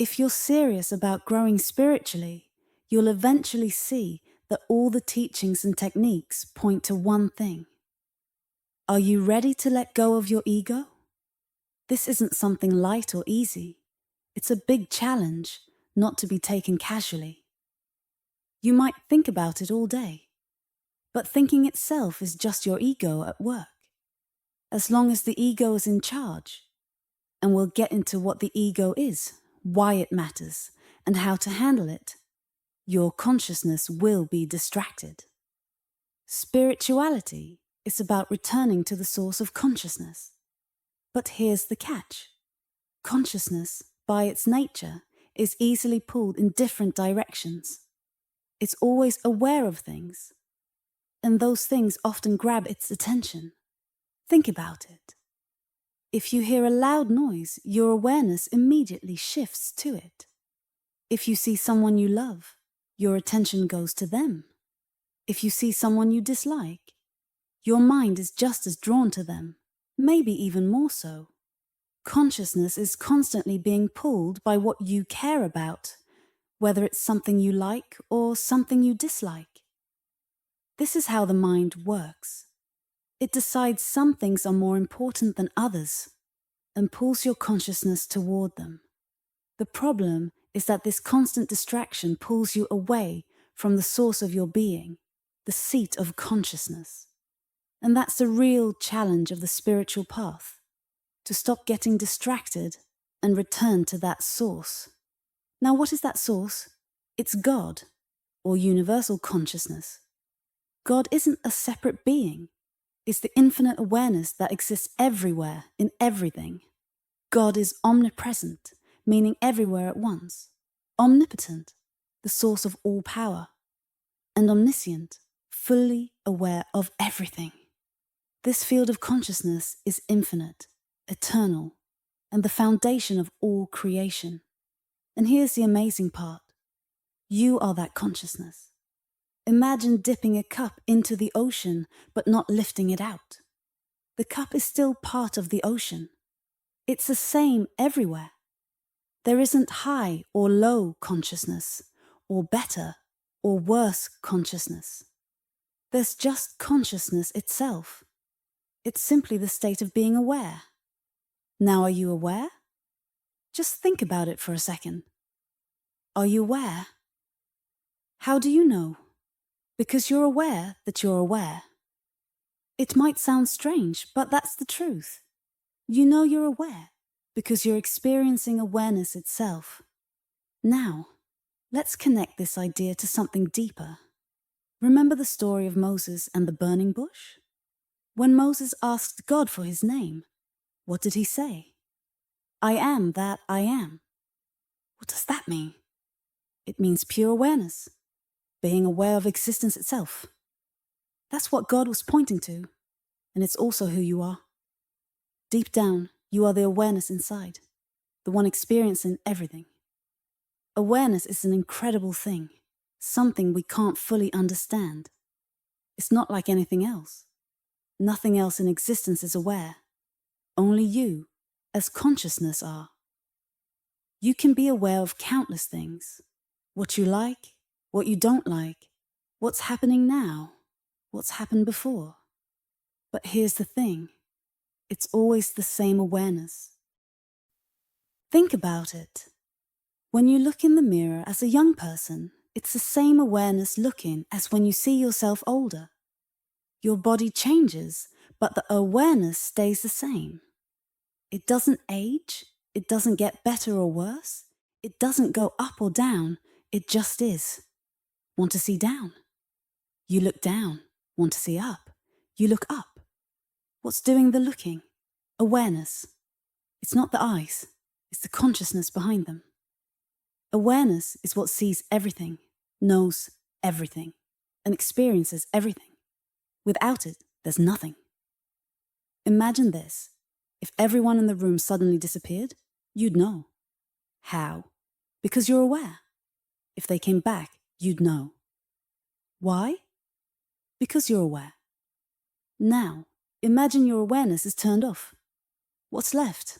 If you're serious about growing spiritually, you'll eventually see that all the teachings and techniques point to one thing. Are you ready to let go of your ego? This isn't something light or easy. It's a big challenge, not to be taken casually. You might think about it all day, but thinking itself is just your ego at work. As long as the ego is in charge, and we'll get into what the ego is, why it matters, and how to handle it, your consciousness will be distracted. Spirituality is about returning to the source of consciousness. But here's the catch. Consciousness, by its nature, is easily pulled in different directions. It's always aware of things, and those things often grab its attention. Think about it. If you hear a loud noise, your awareness immediately shifts to it. If you see someone you love, your attention goes to them. If you see someone you dislike, your mind is just as drawn to them, maybe even more so. Consciousness is constantly being pulled by what you care about, whether it's something you like or something you dislike. This is how the mind works. It decides some things are more important than others and pulls your consciousness toward them. The problem is that this constant distraction pulls you away from the source of your being, the seat of consciousness. And that's the real challenge of the spiritual path, to stop getting distracted and return to that source. Now, what is that source? It's God, or universal consciousness. God isn't a separate being. It's the infinite awareness that exists everywhere in everything. God is omnipresent, meaning everywhere at once. Omnipotent, the source of all power. And omniscient, fully aware of everything. This field of consciousness is infinite, eternal, and the foundation of all creation. And here's the amazing part. You are that consciousness. Imagine dipping a cup into the ocean, but not lifting it out. The cup is still part of the ocean. It's the same everywhere. There isn't high or low consciousness, or better or worse consciousness. There's just consciousness itself. It's simply the state of being aware. Now, are you aware? Just think about it for a second. Are you aware? How do you know? Because you're aware that you're aware. It might sound strange, but that's the truth. You know you're aware because you're experiencing awareness itself. Now, let's connect this idea to something deeper. Remember the story of Moses and the burning bush? When Moses asked God for his name, what did he say? I am that I am. What does that mean? It means pure awareness. Being aware of existence itself. That's what God was pointing to, and it's also who you are. Deep down, you are the awareness inside, the one experiencing everything. Awareness is an incredible thing, something we can't fully understand. It's not like anything else. Nothing else in existence is aware. Only you, as consciousness, are. You can be aware of countless things. What you like, what you don't like, what's happening now, what's happened before. But here's the thing, it's always the same awareness. Think about it. When you look in the mirror as a young person, it's the same awareness looking as when you see yourself older. Your body changes, but the awareness stays the same. It doesn't age, it doesn't get better or worse, it doesn't go up or down, it just is. Want to see down? You look down. Want to see up? You look up. What's doing the looking? Awareness. It's not the eyes, it's the consciousness behind them. Awareness is what sees everything, knows everything, and experiences everything. Without it, there's nothing. Imagine this. If everyone in the room suddenly disappeared, you'd know. How? Because you're aware. If they came back, you'd know. Why? Because you're aware. Now, imagine your awareness is turned off. What's left?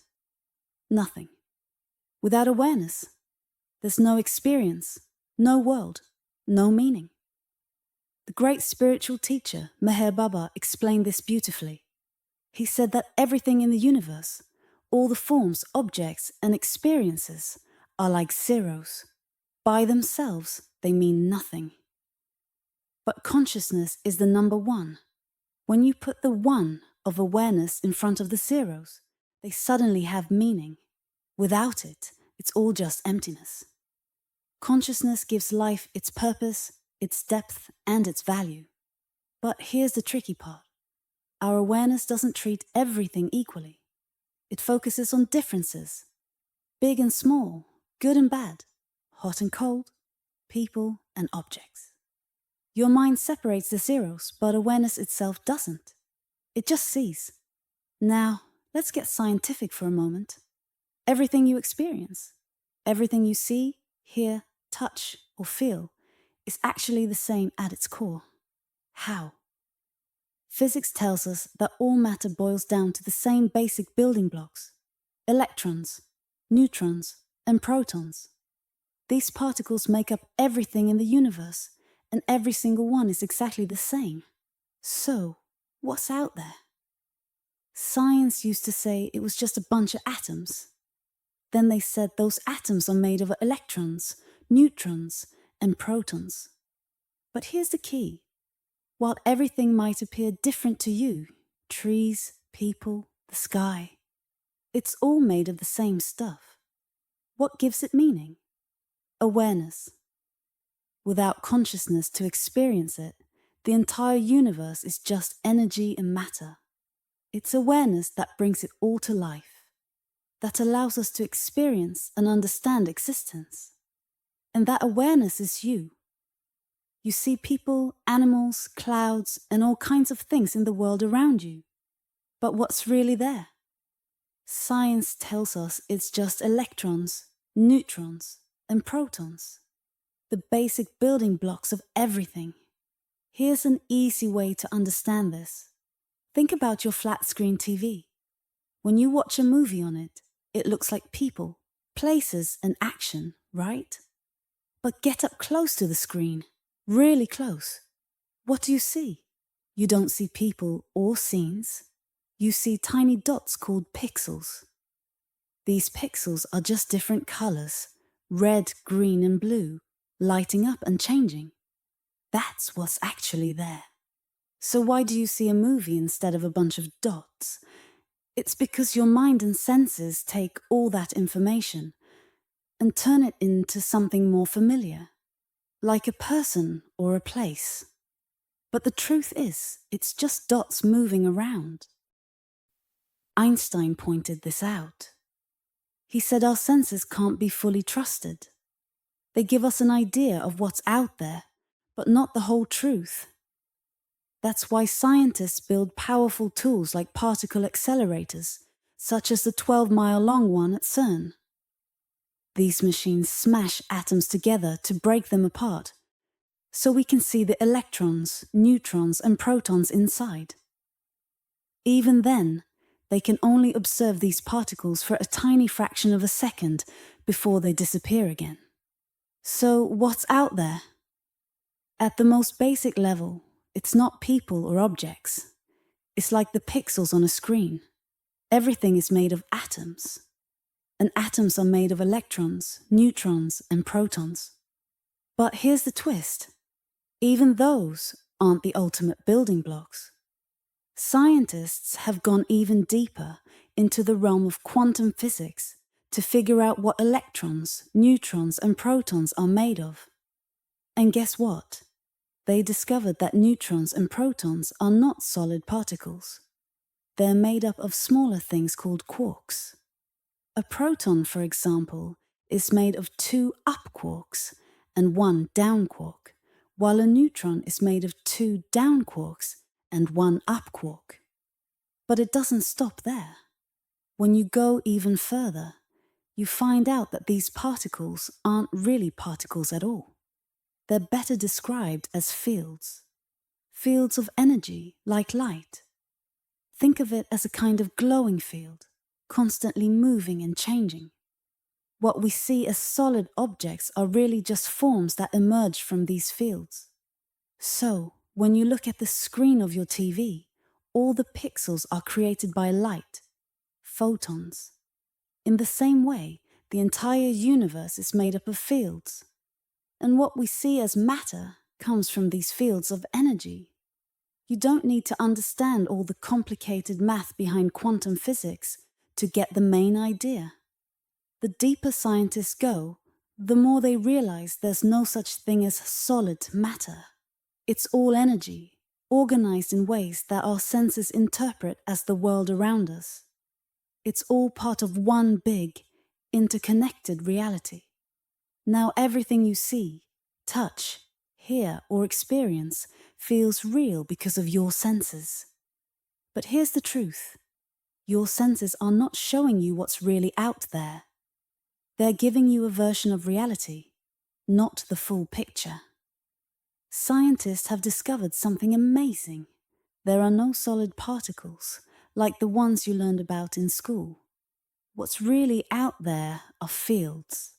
Nothing. Without awareness, There's no experience, no world, no meaning. The great spiritual teacher, Meher Baba, explained this beautifully. He said that everything in the universe, all the forms, objects, and experiences are like zeros. By themselves, they mean nothing. But consciousness is the number one. When you put the one of awareness in front of the zeros, they suddenly have meaning. Without it, it's all just emptiness. Consciousness gives life its purpose, its depth, and its value. But here's the tricky part. Our awareness doesn't treat everything equally. It focuses on differences, big and small, good and bad, hot and cold, people and objects. Your mind separates the zeros, but awareness itself doesn't. It just sees. Now, let's get scientific for a moment. Everything you experience, everything you see, hear, touch, or feel is actually the same at its core. How? Physics tells us that all matter boils down to the same basic building blocks: electrons, neutrons, and protons. These particles make up everything in the universe, and every single one is exactly the same. So, what's out there? Science used to say it was just a bunch of atoms. Then they said those atoms are made of electrons, neutrons, and protons. But here's the key. While everything might appear different to you, trees, people, the sky, it's all made of the same stuff. What gives it meaning? Awareness. Without consciousness to experience it, the entire universe is just energy and matter. It's awareness that brings it all to life, that allows us to experience and understand existence. And that awareness is you. You see people, animals, clouds, and all kinds of things in the world around you. But what's really there? Science tells us it's just electrons, neutrons, and protons, the basic building blocks of everything. Here's an easy way to understand this. Think about your flat-screen TV. When you watch a movie on it, it looks like people, places, and action, right? But get up close to the screen, really close. What do you see? You don't see people or scenes. You see tiny dots called pixels. These pixels are just different colors, red, green, and blue, lighting up and changing. That's what's actually there. So why do you see a movie instead of a bunch of dots? It's because your mind and senses take all that information and turn it into something more familiar, like a person or a place. But the truth is, it's just dots moving around. Einstein pointed this out. He said our senses can't be fully trusted. They give us an idea of what's out there, but not the whole truth. That's why scientists build powerful tools like particle accelerators, such as the 12-mile-long one at CERN. These machines smash atoms together to break them apart, so we can see the electrons, neutrons, and protons inside. Even then, they can only observe these particles for a tiny fraction of a second before they disappear again. So what's out there? At the most basic level, it's not people or objects. It's like the pixels on a screen. Everything is made of atoms. And atoms are made of electrons, neutrons, and protons. But here's the twist. Even those aren't the ultimate building blocks. Scientists have gone even deeper into the realm of quantum physics to figure out what electrons, neutrons, and protons are made of. And guess what? They discovered that neutrons and protons are not solid particles. They're made up of smaller things called quarks. A proton, for example, is made of 2 up quarks and 1 down quark, while a neutron is made of 2 down quarks and 1 up quark. But it doesn't stop there. When you go even further, you find out that these particles aren't really particles at all. They're better described as fields. Fields of energy, like light. Think of it as a kind of glowing field, constantly moving and changing. What we see as solid objects are really just forms that emerge from these fields. So, when you look at the screen of your TV, all the pixels are created by light, photons. In the same way, the entire universe is made up of fields. And what we see as matter comes from these fields of energy. You don't need to understand all the complicated math behind quantum physics to get the main idea. The deeper scientists go, the more they realize there's no such thing as solid matter. It's all energy, organized in ways that our senses interpret as the world around us. It's all part of one big, interconnected reality. Now everything you see, touch, hear, or experience feels real because of your senses. But here's the truth. Your senses are not showing you what's really out there. They're giving you a version of reality, not the full picture. Scientists have discovered something amazing. There are no solid particles, like the ones you learned about in school. What's really out there are fields.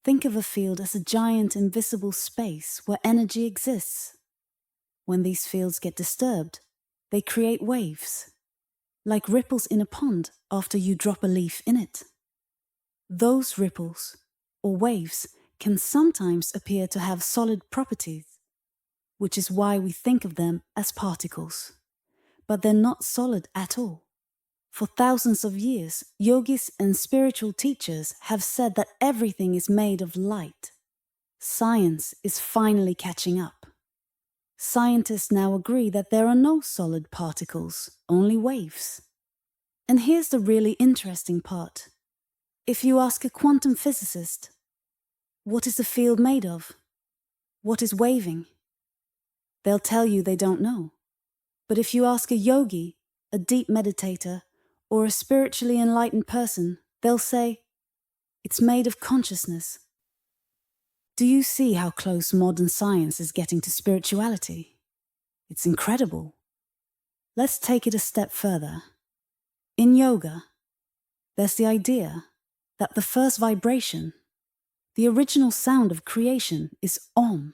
Think of a field as a giant invisible space where energy exists. When these fields get disturbed, they create waves, like ripples in a pond after you drop a leaf in it. Those ripples, or waves, can sometimes appear to have solid properties, which is why we think of them as particles. But they're not solid at all. For thousands of years, yogis and spiritual teachers have said that everything is made of light. Science is finally catching up. Scientists now agree that there are no solid particles, only waves. And here's the really interesting part. If you ask a quantum physicist, what is the field made of? What is waving? They'll tell you they don't know. But if you ask a yogi, a deep meditator, or a spiritually enlightened person, they'll say, it's made of consciousness. Do you see how close modern science is getting to spirituality? It's incredible. Let's take it a step further. In yoga, there's the idea that the first vibration, the original sound of creation, is Om.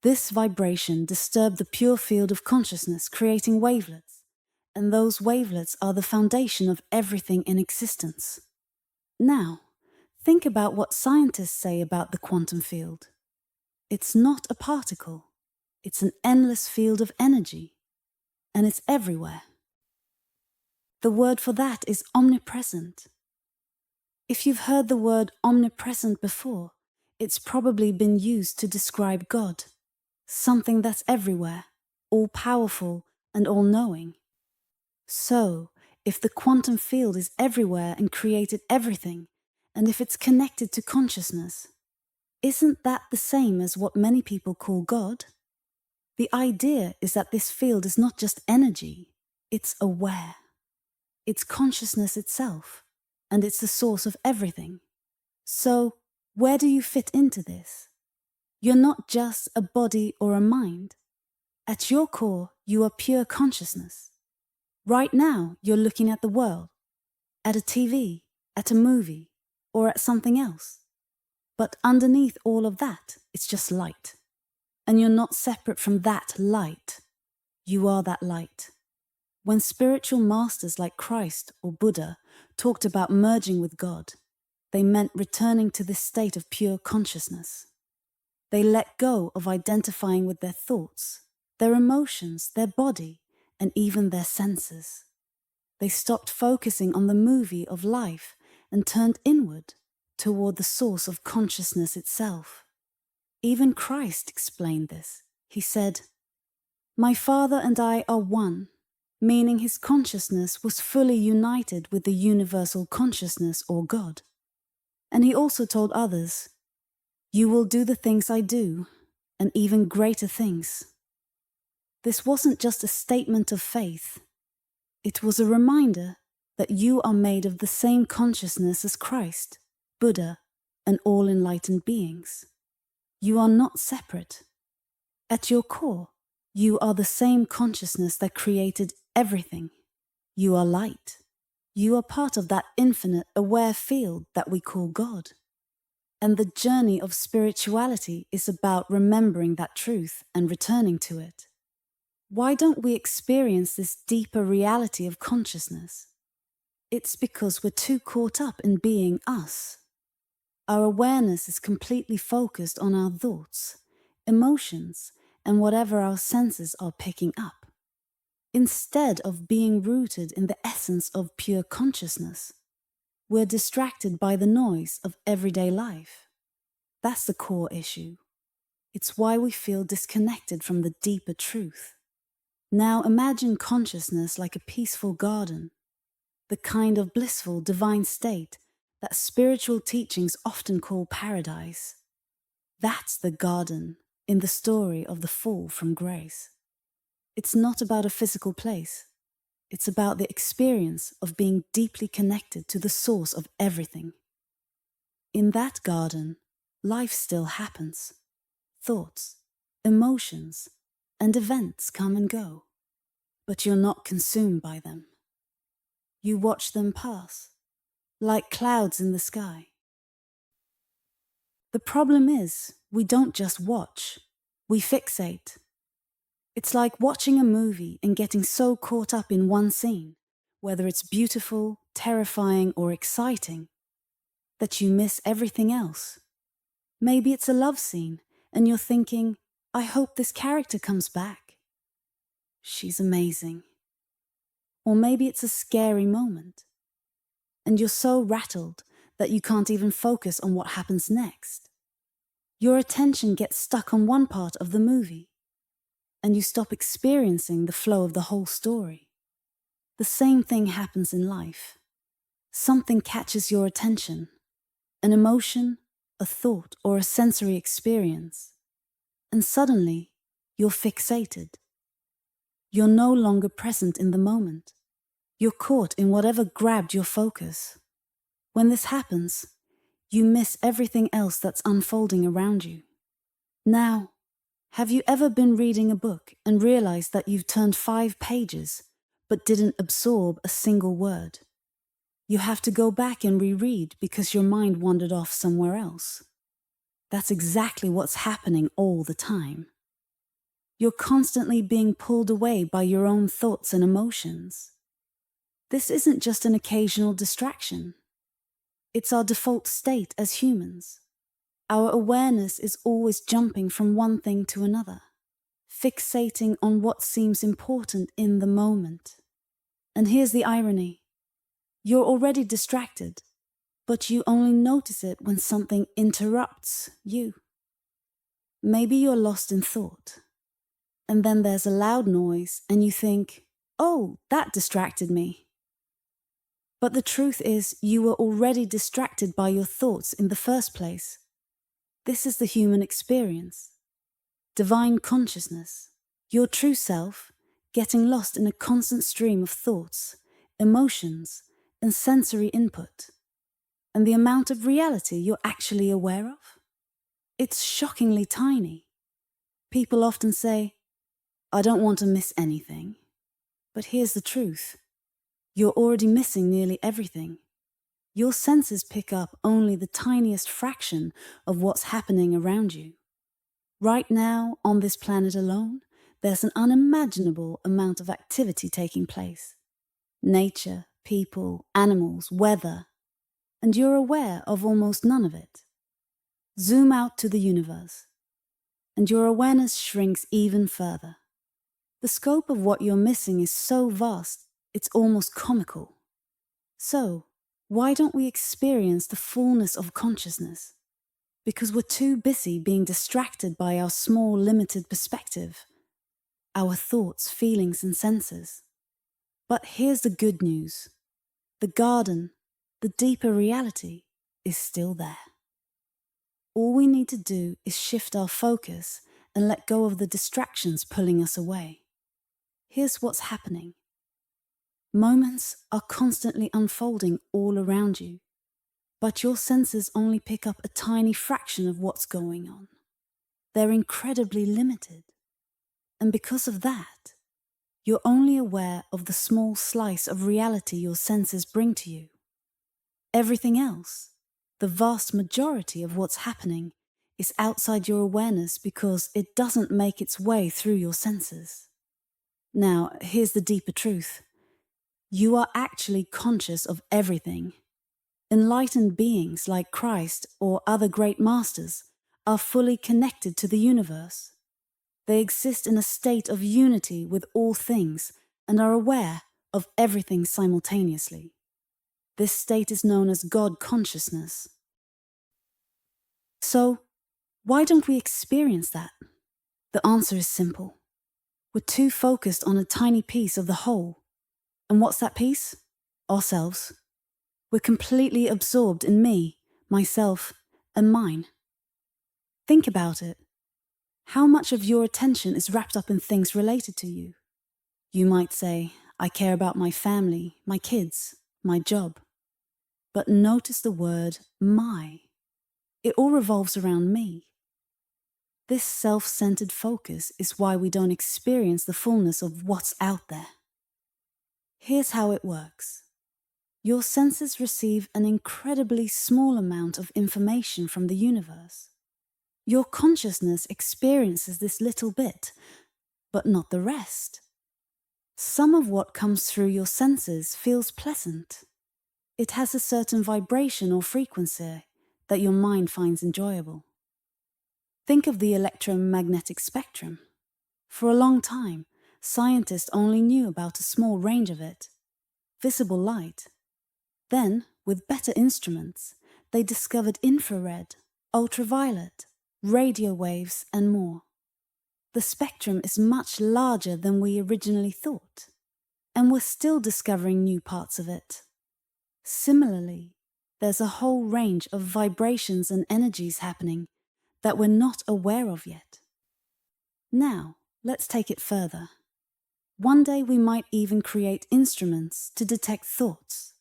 This vibration disturbed the pure field of consciousness, creating wavelets. And those wavelets are the foundation of everything in existence. Now, think about what scientists say about the quantum field. It's not a particle. It's an endless field of energy. And it's everywhere. The word for that is omnipresent. If you've heard the word omnipresent before, it's probably been used to describe God, something that's everywhere, all-powerful and all-knowing. So, if the quantum field is everywhere and created everything, and if it's connected to consciousness, isn't that the same as what many people call God? The idea is that this field is not just energy, it's aware. It's consciousness itself, and it's the source of everything. So, where do you fit into this? You're not just a body or a mind. At your core, you are pure consciousness. Right now, you're looking at the world, at a TV, at a movie, or at something else. But underneath all of that, it's just light. And you're not separate from that light. You are that light. When spiritual masters like Christ or Buddha talked about merging with God, they meant returning to this state of pure consciousness. They let go of identifying with their thoughts, their emotions, their body, and even their senses. They stopped focusing on the movie of life and turned inward toward the source of consciousness itself. Even Christ explained this. He said, "My Father and I are one," meaning his consciousness was fully united with the universal consciousness or God. And he also told others, "You will do the things I do, and even greater things." This wasn't just a statement of faith. It was a reminder that you are made of the same consciousness as Christ, Buddha, and all enlightened beings. You are not separate. At your core, you are the same consciousness that created everything. You are light. You are part of that infinite aware field that we call God. And the journey of spirituality is about remembering that truth and returning to it. Why don't we experience this deeper reality of consciousness? It's because we're too caught up in being us. Our awareness is completely focused on our thoughts, emotions, and whatever our senses are picking up, instead of being rooted in the essence of pure consciousness. We're distracted by the noise of everyday life. That's the core issue. It's why we feel disconnected from the deeper truth. Now imagine consciousness like a peaceful garden, the kind of blissful divine state that spiritual teachings often call paradise. That's the garden in the story of the fall from grace. It's not about a physical place. It's about the experience of being deeply connected to the source of everything. In that garden, life still happens. Thoughts, emotions, and events come and go. But you're not consumed by them. You watch them pass, like clouds in the sky. The problem is, we don't just watch, we fixate. It's like watching a movie and getting so caught up in one scene, whether it's beautiful, terrifying, or exciting, that you miss everything else. Maybe it's a love scene, and you're thinking, I hope this character comes back. She's amazing. Or maybe it's a scary moment, and you're so rattled that you can't even focus on what happens next. Your attention gets stuck on one part of the movie, and you stop experiencing the flow of the whole story. The same thing happens in life. Something catches your attention, an emotion, a thought, or a sensory experience, and suddenly you're fixated. You're no longer present in the moment. You're caught in whatever grabbed your focus. When this happens, you miss everything else that's unfolding around you. Now, have you ever been reading a book and realized that you've turned 5 pages but didn't absorb a single word? You have to go back and reread because your mind wandered off somewhere else. That's exactly what's happening all the time. You're constantly being pulled away by your own thoughts and emotions. This isn't just an occasional distraction. It's our default state as humans. Our awareness is always jumping from one thing to another, fixating on what seems important in the moment. And here's the irony. You're already distracted, but you only notice it when something interrupts you. Maybe you're lost in thought, and then there's a loud noise and you think, oh, that distracted me. But the truth is, you were already distracted by your thoughts in the first place. This is the human experience. Divine consciousness, your true self, getting lost in a constant stream of thoughts, emotions, and sensory input. And the amount of reality you're actually aware of? It's shockingly tiny. People often say, I don't want to miss anything. But here's the truth. You're already missing nearly everything. Your senses pick up only the tiniest fraction of what's happening around you. Right now, on this planet alone, there's an unimaginable amount of activity taking place. Nature, people, animals, weather, and you're aware of almost none of it. Zoom out to the universe, and your awareness shrinks even further. The scope of what you're missing is so vast, it's almost comical. So, why don't we experience the fullness of consciousness? Because we're too busy being distracted by our small, limited perspective, our thoughts, feelings, and senses. But here's the good news. The garden, the deeper reality, is still there. All we need to do is shift our focus and let go of the distractions pulling us away. Here's what's happening. Moments are constantly unfolding all around you, but your senses only pick up a tiny fraction of what's going on. They're incredibly limited. And because of that, You're only aware of the small slice of reality your senses bring to you. Everything else, the vast majority of what's happening, is outside your awareness because it doesn't make its way through your senses. Now, here's the deeper truth. You are actually conscious of everything. Enlightened beings like Christ or other great masters are fully connected to the universe. They exist in a state of unity with all things and are aware of everything simultaneously. This state is known as God consciousness. So, why don't we experience that? The answer is simple. We're too focused on a tiny piece of the whole. And what's that piece? Ourselves. We're completely absorbed in me, myself, and mine. Think about it. How much of your attention is wrapped up in things related to you? You might say, I care about my family, my kids, my job. But notice the word my. It all revolves around me. This self-centered focus is why we don't experience the fullness of what's out there. Here's how it works. Your senses receive an incredibly small amount of information from the universe. Your consciousness experiences this little bit, but not the rest. Some of what comes through your senses feels pleasant. It has a certain vibration or frequency that your mind finds enjoyable. Think of the electromagnetic spectrum. For a long time, scientists only knew about a small range of it, visible light. Then, with better instruments, they discovered infrared, ultraviolet, radio waves, and more. The spectrum is much larger than we originally thought, and we're still discovering new parts of it. Similarly, there's a whole range of vibrations and energies happening that we're not aware of yet. Now, let's take it further. One day we might even create instruments to detect thoughts.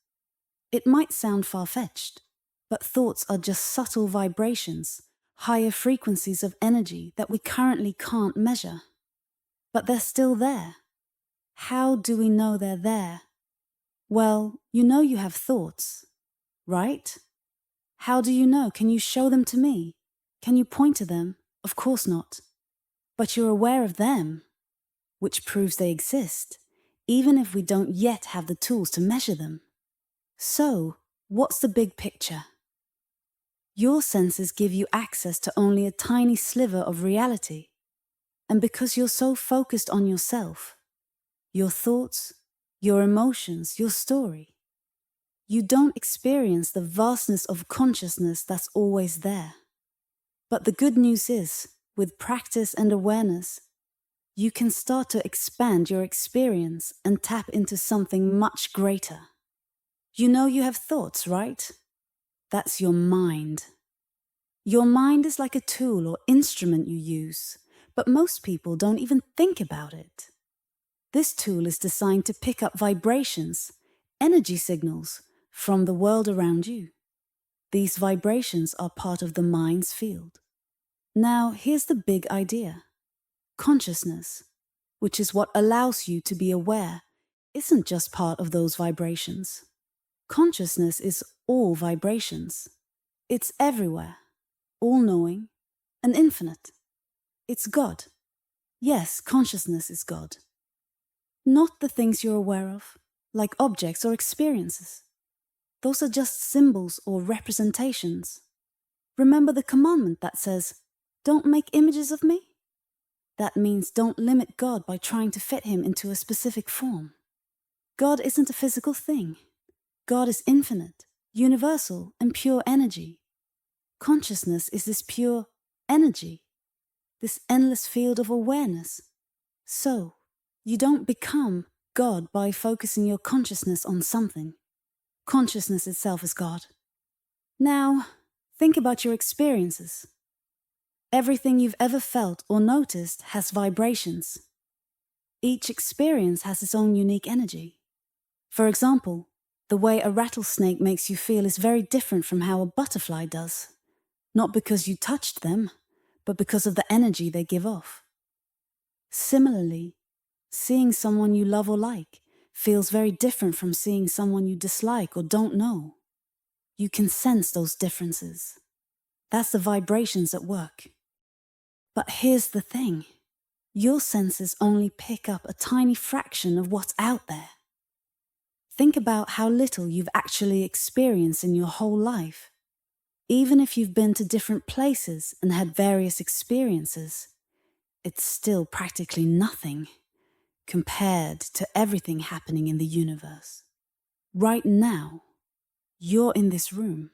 It might sound far-fetched, but thoughts are just subtle vibrations, higher frequencies of energy that we currently can't measure. But they're still there. How do we know they're there? Well, you know you have thoughts, right? How do you know? Can you show them to me? Can you point to them? Of course not. But you're aware of them, which proves they exist, even if we don't yet have the tools to measure them. So, what's the big picture? Your senses give you access to only a tiny sliver of reality. And because you're so focused on yourself, your thoughts, your emotions, your story, you don't experience the vastness of consciousness that's always there. But the good news is, with practice and awareness, you can start to expand your experience and tap into something much greater. You know you have thoughts, right? That's your mind. Your mind is like a tool or instrument you use, but most people don't even think about it. This tool is designed to pick up vibrations, energy signals, from the world around you. These vibrations are part of the mind's field. Now, here's the big idea. Consciousness, which is what allows you to be aware, isn't just part of those vibrations. Consciousness is all vibrations. It's everywhere, all-knowing, and infinite. It's God. Yes, consciousness is God. Not the things you're aware of, like objects or experiences. Those are just symbols or representations. Remember the commandment that says, "Don't make images of me"? That means don't limit God by trying to fit him into a specific form. God isn't a physical thing. God is infinite, universal, and pure energy. Consciousness is this pure energy, this endless field of awareness. So, you don't become God by focusing your consciousness on something. Consciousness itself is God. Now, think about your experiences. Everything you've ever felt or noticed has vibrations. Each experience has its own unique energy. For example, the way a rattlesnake makes you feel is very different from how a butterfly does. Not because you touched them, but because of the energy they give off. Similarly, Seeing someone you love or like feels very different from seeing someone you dislike or don't know. You can sense those differences. That's the vibrations at work. But here's the thing. Your senses only pick up a tiny fraction of what's out there. Think about how little you've actually experienced in your whole life. Even if you've been to different places and had various experiences, it's still practically nothing compared to everything happening in the universe. Right now, you're in this room,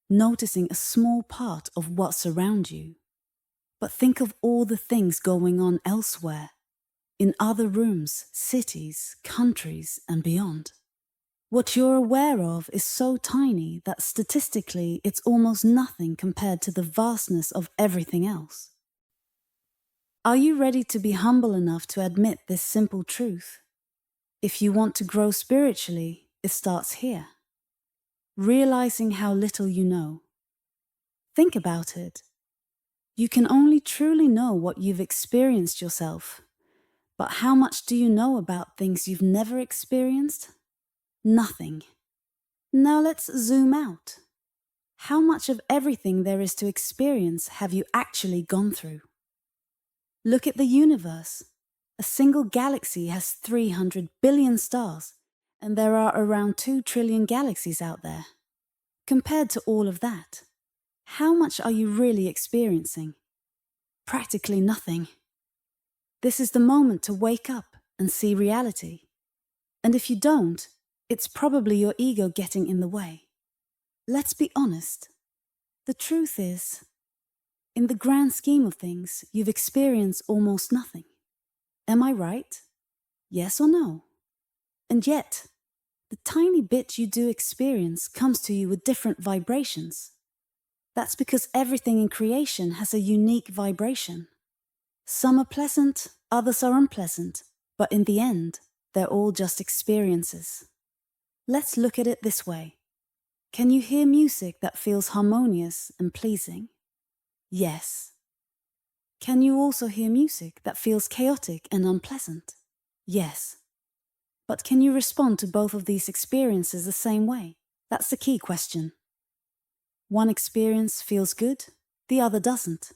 noticing a small part of what's around you. But think of all the things going on elsewhere, in other rooms, cities, countries, and beyond. What you're aware of is so tiny that statistically it's almost nothing compared to the vastness of everything else. Are you ready to be humble enough to admit this simple truth? If you want to grow spiritually, it starts here. Realizing how little you know. Think about it. You can only truly know what you've experienced yourself. But how much do you know about things you've never experienced? Nothing. Now let's zoom out. How much of everything there is to experience have you actually gone through? Look at the universe. A single galaxy has 300 billion stars, and there are around 2 trillion galaxies out there. Compared to all of that, how much are you really experiencing? Practically nothing. This is the moment to wake up and see reality. And if you don't, it's probably your ego getting in the way. Let's be honest. The truth is, in the grand scheme of things, you've experienced almost nothing. Am I right? Yes or no? And yet, the tiny bit you do experience comes to you with different vibrations. That's because everything in creation has a unique vibration. Some are pleasant, others are unpleasant, but in the end, they're all just experiences. Let's look at it this way. Can you hear music that feels harmonious and pleasing? Yes. Can you also hear music that feels chaotic and unpleasant? Yes. But can you respond to both of these experiences the same way? That's the key question. One experience feels good, the other doesn't.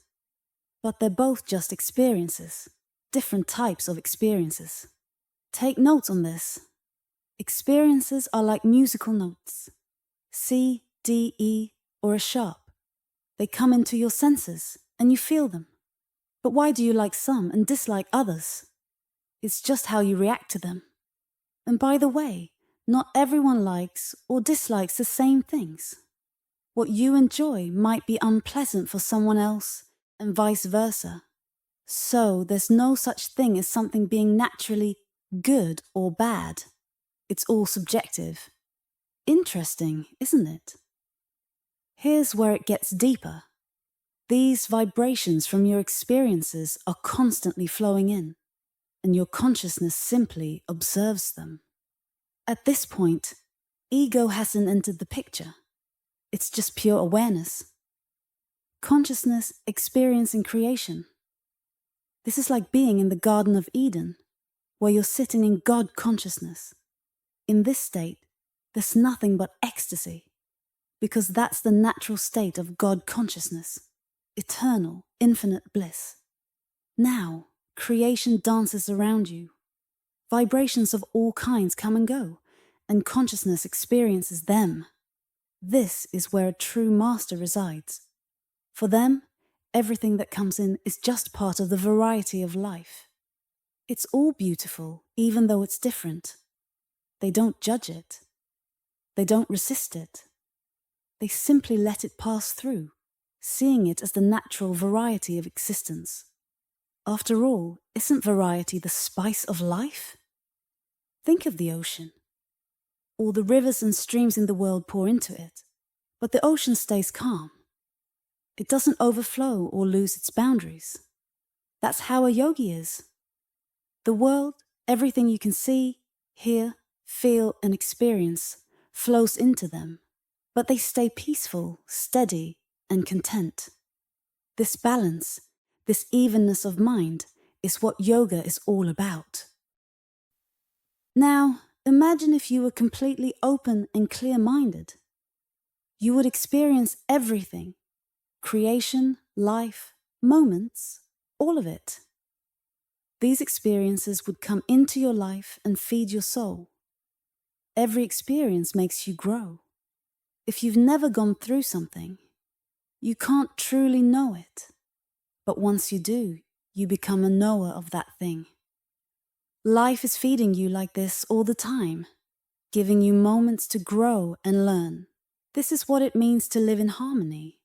But they're both just experiences, different types of experiences. Take notes on this. Experiences are like musical notes. C, D, E, or a sharp. They come into your senses and you feel them. But why do you like some and dislike others? It's just how you react to them. And by the way, not everyone likes or dislikes the same things. What you enjoy might be unpleasant for someone else, and vice versa. So there's no such thing as something being naturally good or bad. It's all subjective. Interesting, isn't it? Here's where it gets deeper. These vibrations from your experiences are constantly flowing in, and your consciousness simply observes them. At this point, ego hasn't entered the picture. It's just pure awareness. Consciousness experiencing creation. This is like being in the Garden of Eden, where you're sitting in God consciousness. In this state, there's nothing but ecstasy, because that's the natural state of God consciousness, eternal, infinite bliss. Now, creation dances around you. Vibrations of all kinds come and go, and consciousness experiences them. This is where a true master resides. For them, everything that comes in is just part of the variety of life. It's all beautiful, even though it's different. They don't judge it. They don't resist it. They simply let it pass through, seeing it as the natural variety of existence. After all, isn't variety the spice of life? Think of the ocean. All the rivers and streams in the world pour into it, but the ocean stays calm. It doesn't overflow or lose its boundaries. That's how a yogi is. The world, everything you can see, hear, feel, and experience, flows into them, but they stay peaceful, steady, and content. This balance, this evenness of mind, is what yoga is all about. Now, imagine if you were completely open and clear-minded. You would experience everything: creation, life, moments, all of it. These experiences would come into your life and feed your soul. Every experience makes you grow. If you've never gone through something, you can't truly know it. But once you do, you become a knower of that thing. Life is feeding you like this all the time, giving you moments to grow and learn. This is what it means to live in harmony,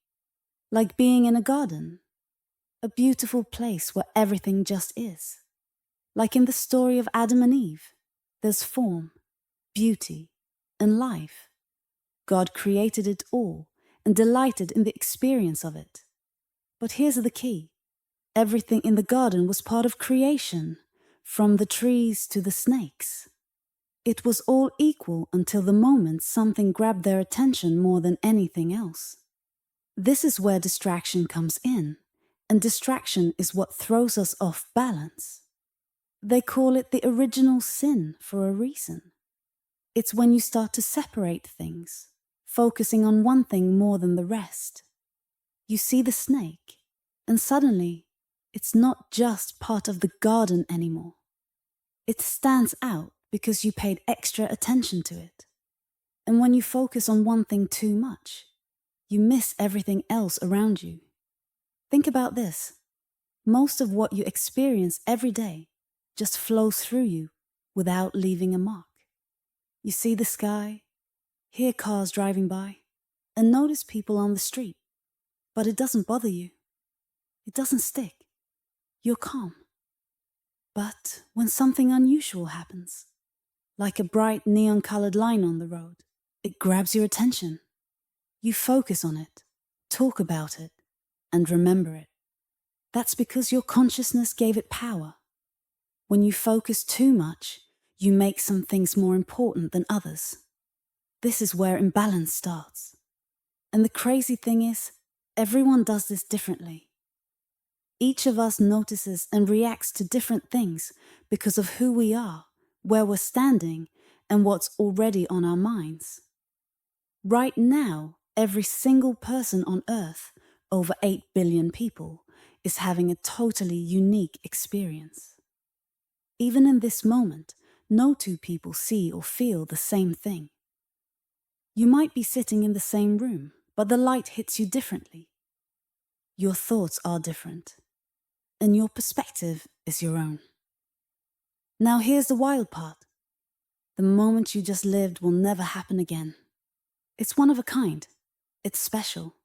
like being in a garden, a beautiful place where everything just is. Like in the story of Adam and Eve, there's form, beauty, and life. God created it all and delighted in the experience of it. But here's the key. Everything in the garden was part of creation, from the trees to the snakes. It was all equal until the moment something grabbed their attention more than anything else. This is where distraction comes in, and distraction is what throws us off balance. They call it the original sin for a reason. It's when you start to separate things, focusing on one thing more than the rest. You see the snake, and suddenly, it's not just part of the garden anymore. It stands out because you paid extra attention to it. And when you focus on one thing too much, you miss everything else around you. Think about this. Most of what you experience every day just flows through you without leaving a mark. You see the sky, hear cars driving by, and notice people on the street. But it doesn't bother you. It doesn't stick. You're calm. But when something unusual happens, like a bright neon-colored line on the road, it grabs your attention. You focus on it, talk about it, and remember it. That's because your consciousness gave it power. When you focus too much, you make some things more important than others. This is where imbalance starts. And the crazy thing is, everyone does this differently. Each of us notices and reacts to different things because of who we are, where we're standing, and what's already on our minds. Right now, every single person on Earth, over 8 billion people, is having a totally unique experience. Even in this moment, no two people see or feel the same thing. You might be sitting in the same room, but the light hits you differently. Your thoughts are different, and your perspective is your own. Now here's the wild part. The moment you just lived will never happen again. It's one of a kind. It's special.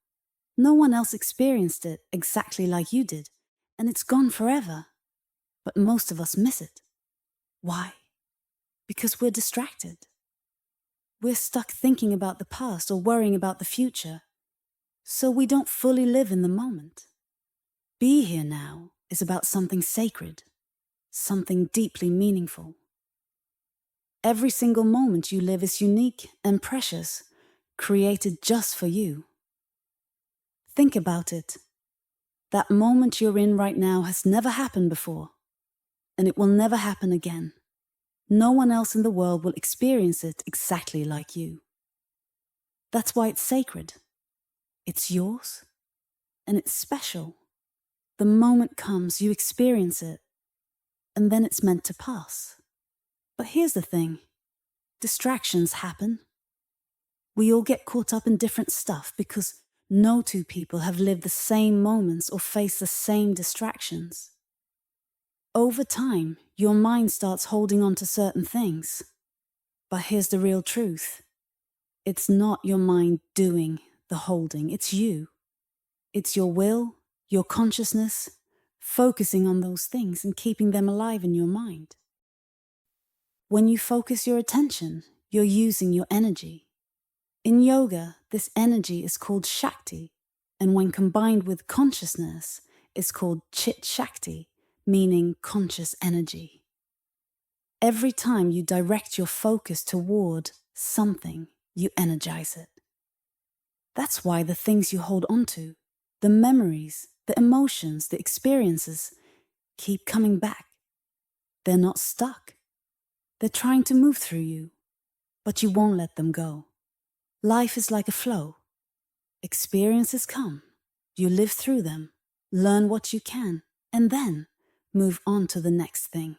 No one else experienced it exactly like you did, and it's gone forever. But most of us miss it. Why? Because we're distracted. We're stuck thinking about the past or worrying about the future, so we don't fully live in the moment. Be here now is about something sacred, something deeply meaningful. Every single moment you live is unique and precious, created just for you. Think about it. That moment you're in right now has never happened before, and it will never happen again. No one else in the world will experience it exactly like you. That's why it's sacred. It's yours, and it's special. The moment comes, you experience it, and then it's meant to pass. But here's the thing. Distractions happen. We all get caught up in different stuff because no two people have lived the same moments or faced the same distractions. Over time, your mind starts holding on to certain things. But here's the real truth. It's not your mind doing the holding, it's you. It's your will, your consciousness, focusing on those things and keeping them alive in your mind. When you focus your attention, you're using your energy. In yoga, this energy is called Shakti, and when combined with consciousness, it's called Chit Shakti, meaning conscious energy. Every time you direct your focus toward something, you energize it. That's why the things you hold on to, the memories, the emotions, the experiences, keep coming back. They're not stuck. They're trying to move through you, but you won't let them go. Life is like a flow. Experiences come, you live through them, learn what you can, and then move on to the next thing.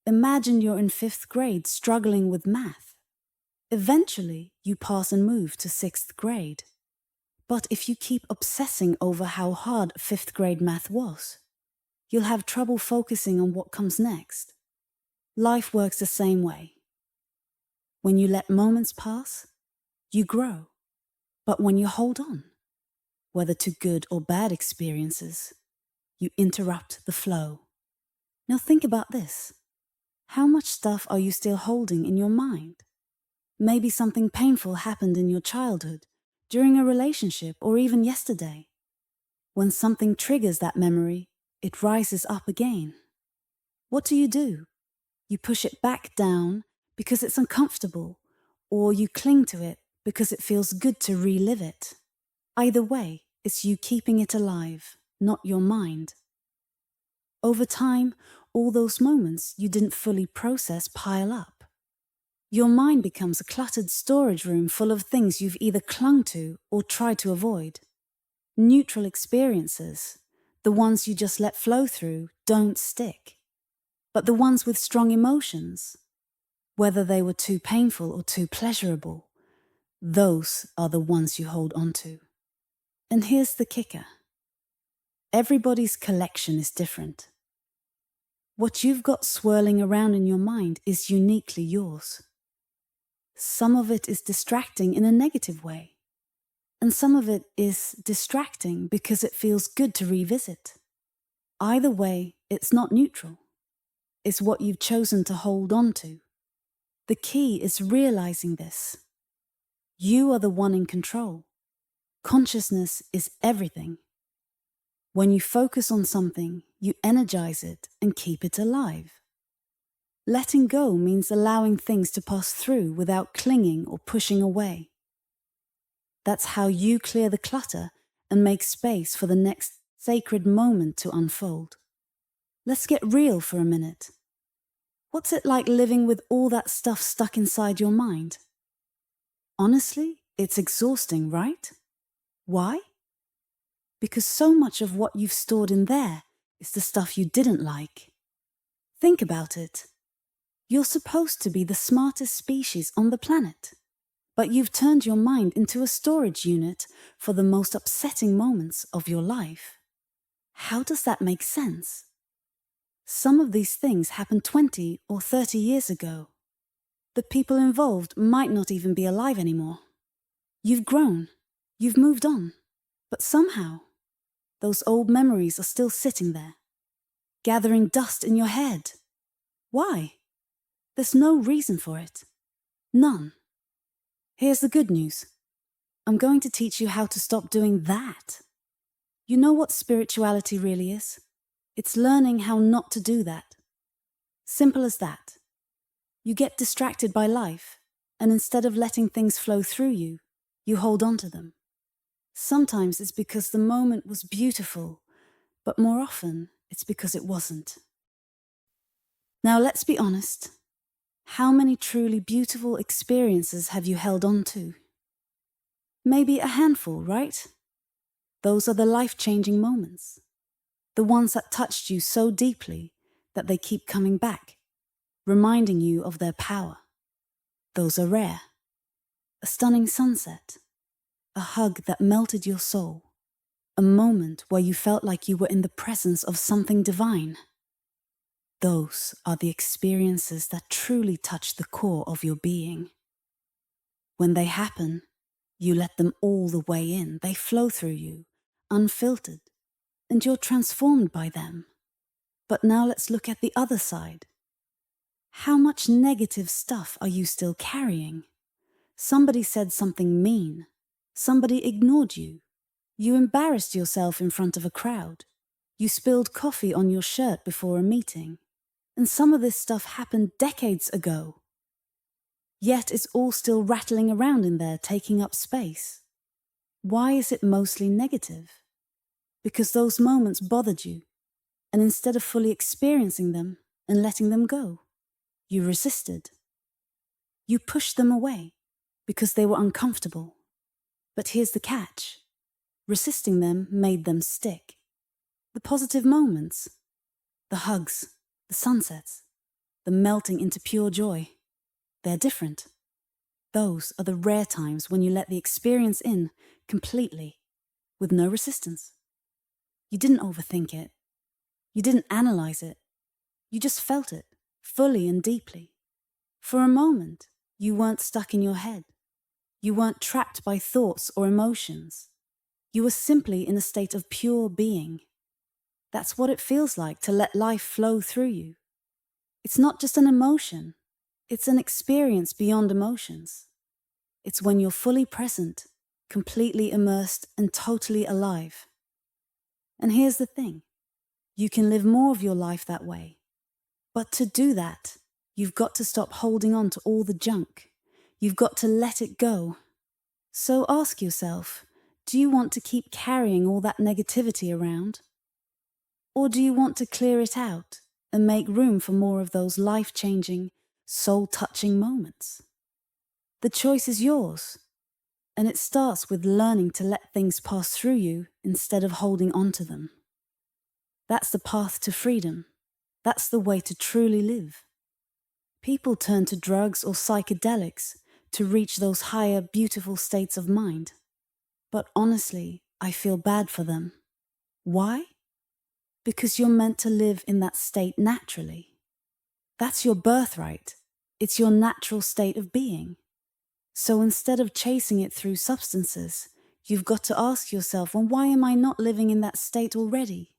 Imagine you're in 5th grade struggling with math. Eventually, you pass and move to 6th grade. But if you keep obsessing over how hard 5th grade math was, you'll have trouble focusing on what comes next. Life works the same way. When you let moments pass, you grow. But when you hold on, whether to good or bad experiences, you interrupt the flow. Now think about this. How much stuff are you still holding in your mind? Maybe something painful happened in your childhood, during a relationship, or even yesterday. When something triggers that memory, it rises up again. What do? You push it back down because it's uncomfortable, or you cling to it because it feels good to relive it. Either way, it's you keeping it alive, not your mind. Over time, all those moments you didn't fully process pile up. Your mind becomes a cluttered storage room full of things you've either clung to or tried to avoid. Neutral experiences, the ones you just let flow through, don't stick. But the ones with strong emotions, whether they were too painful or too pleasurable, those are the ones you hold on to. And here's the kicker. Everybody's collection is different. What you've got swirling around in your mind is uniquely yours. Some of it is distracting in a negative way, and some of it is distracting because it feels good to revisit. Either way, it's not neutral. It's what you've chosen to hold on to. The key is realizing this. You are the one in control. Consciousness is everything. When you focus on something, you energize it and keep it alive. Letting go means allowing things to pass through without clinging or pushing away. That's how you clear the clutter and make space for the next sacred moment to unfold. Let's get real for a minute. What's it like living with all that stuff stuck inside your mind? Honestly, it's exhausting, right? Why? Because so much of what you've stored in there is the stuff you didn't like. Think about it. You're supposed to be the smartest species on the planet, but you've turned your mind into a storage unit for the most upsetting moments of your life. How does that make sense? Some of these things happened 20 or 30 years ago. The people involved might not even be alive anymore. You've grown, you've moved on, but somehow, those old memories are still sitting there, gathering dust in your head. Why? There's no reason for it. None. Here's the good news. I'm going to teach you how to stop doing that. You know what spirituality really is? It's learning how not to do that. Simple as that. You get distracted by life, and instead of letting things flow through you, you hold on to them. Sometimes it's because the moment was beautiful, but more often it's because it wasn't. Now let's be honest. How many truly beautiful experiences have you held on to? Maybe a handful, right? Those are the life-changing moments. The ones that touched you so deeply that they keep coming back, reminding you of their power. Those are rare. A stunning sunset, a hug that melted your soul, a moment where you felt like you were in the presence of something divine. Those are the experiences that truly touch the core of your being. When they happen, you let them all the way in. They flow through you, unfiltered, and you're transformed by them. But now let's look at the other side. How much negative stuff are you still carrying? Somebody said something mean. Somebody ignored you. You embarrassed yourself in front of a crowd. You spilled coffee on your shirt before a meeting. And some of this stuff happened decades ago. Yet it's all still rattling around in there, taking up space. Why is it mostly negative? Because those moments bothered you, and instead of fully experiencing them and letting them go, You resisted. You pushed them away because they were uncomfortable. But here's the catch. Resisting them made them stick. The positive moments, the hugs, the sunsets, the melting into pure joy, they're different. Those are the rare times when you let the experience in completely, with no resistance. You didn't overthink it. You didn't analyze it. You just felt it, fully and deeply. For a moment, you weren't stuck in your head. You weren't trapped by thoughts or emotions. You were simply in a state of pure being. That's what it feels like to let life flow through you. It's not just an emotion. It's an experience beyond emotions. It's when you're fully present, completely immersed, and totally alive. And here's the thing. You can live more of your life that way. But to do that, you've got to stop holding on to all the junk. You've got to let it go. So ask yourself, do you want to keep carrying all that negativity around? Or do you want to clear it out and make room for more of those life-changing, soul-touching moments? The choice is yours, and it starts with learning to let things pass through you instead of holding on to them. That's the path to freedom. That's the way to truly live. People turn to drugs or psychedelics to reach those higher, beautiful states of mind. But honestly, I feel bad for them. Why? Because you're meant to live in that state naturally. That's your birthright. It's your natural state of being. So instead of chasing it through substances, you've got to ask yourself, well, why am I not living in that state already?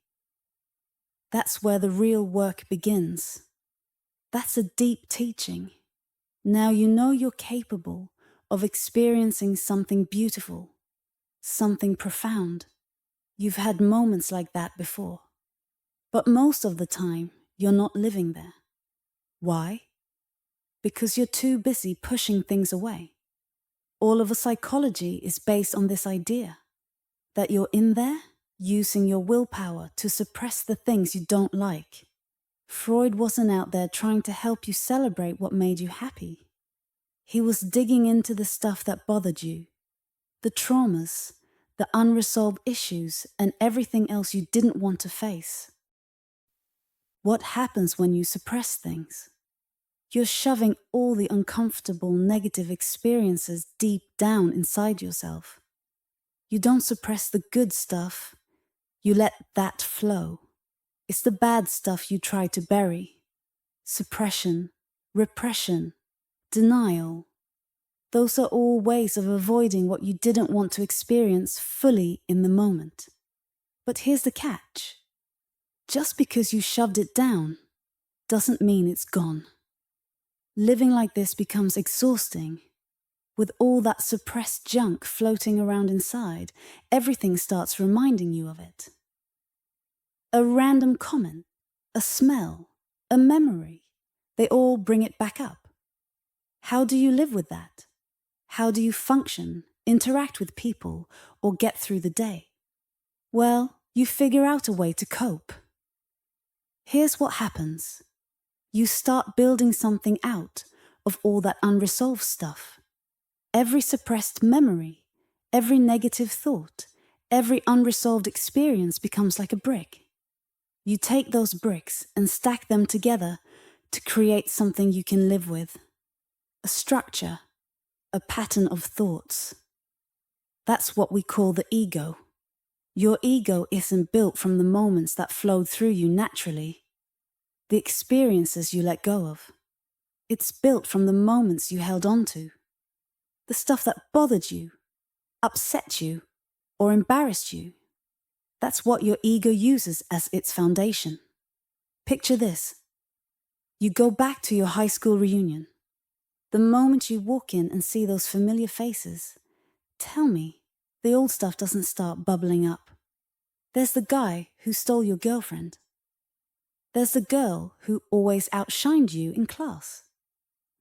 That's where the real work begins. That's a deep teaching. Now you know you're capable of experiencing something beautiful, something profound. You've had moments like that before. But most of the time, you're not living there. Why? Because you're too busy pushing things away. All of a psychology is based on this idea that you're in there using your willpower to suppress the things you don't like. Freud wasn't out there trying to help you celebrate what made you happy. He was digging into the stuff that bothered you, the traumas, the unresolved issues, and everything else you didn't want to face. What happens when you suppress things? You're shoving all the uncomfortable, negative experiences deep down inside yourself. You don't suppress the good stuff. You let that flow. It's the bad stuff you try to bury. Suppression, repression, denial. Those are all ways of avoiding what you didn't want to experience fully in the moment. But here's the catch. Just because you shoved it down doesn't mean it's gone. Living like this becomes exhausting. With all that suppressed junk floating around inside, everything starts reminding you of it. A random comment, a smell, a memory, they all bring it back up. How do you live with that? How do you function, interact with people, or get through the day? Well, you figure out a way to cope. Here's what happens. You start building something out of all that unresolved stuff. Every suppressed memory, every negative thought, every unresolved experience becomes like a brick. You take those bricks and stack them together to create something you can live with. A structure, a pattern of thoughts. That's what we call the ego. Your ego isn't built from the moments that flowed through you naturally, the experiences you let go of. It's built from the moments you held on to, the stuff that bothered you, upset you, or embarrassed you. That's what your ego uses as its foundation. Picture this. You go back to your high school reunion. The moment you walk in and see those familiar faces, tell me, the old stuff doesn't start bubbling up. There's the guy who stole your girlfriend. There's the girl who always outshined you in class.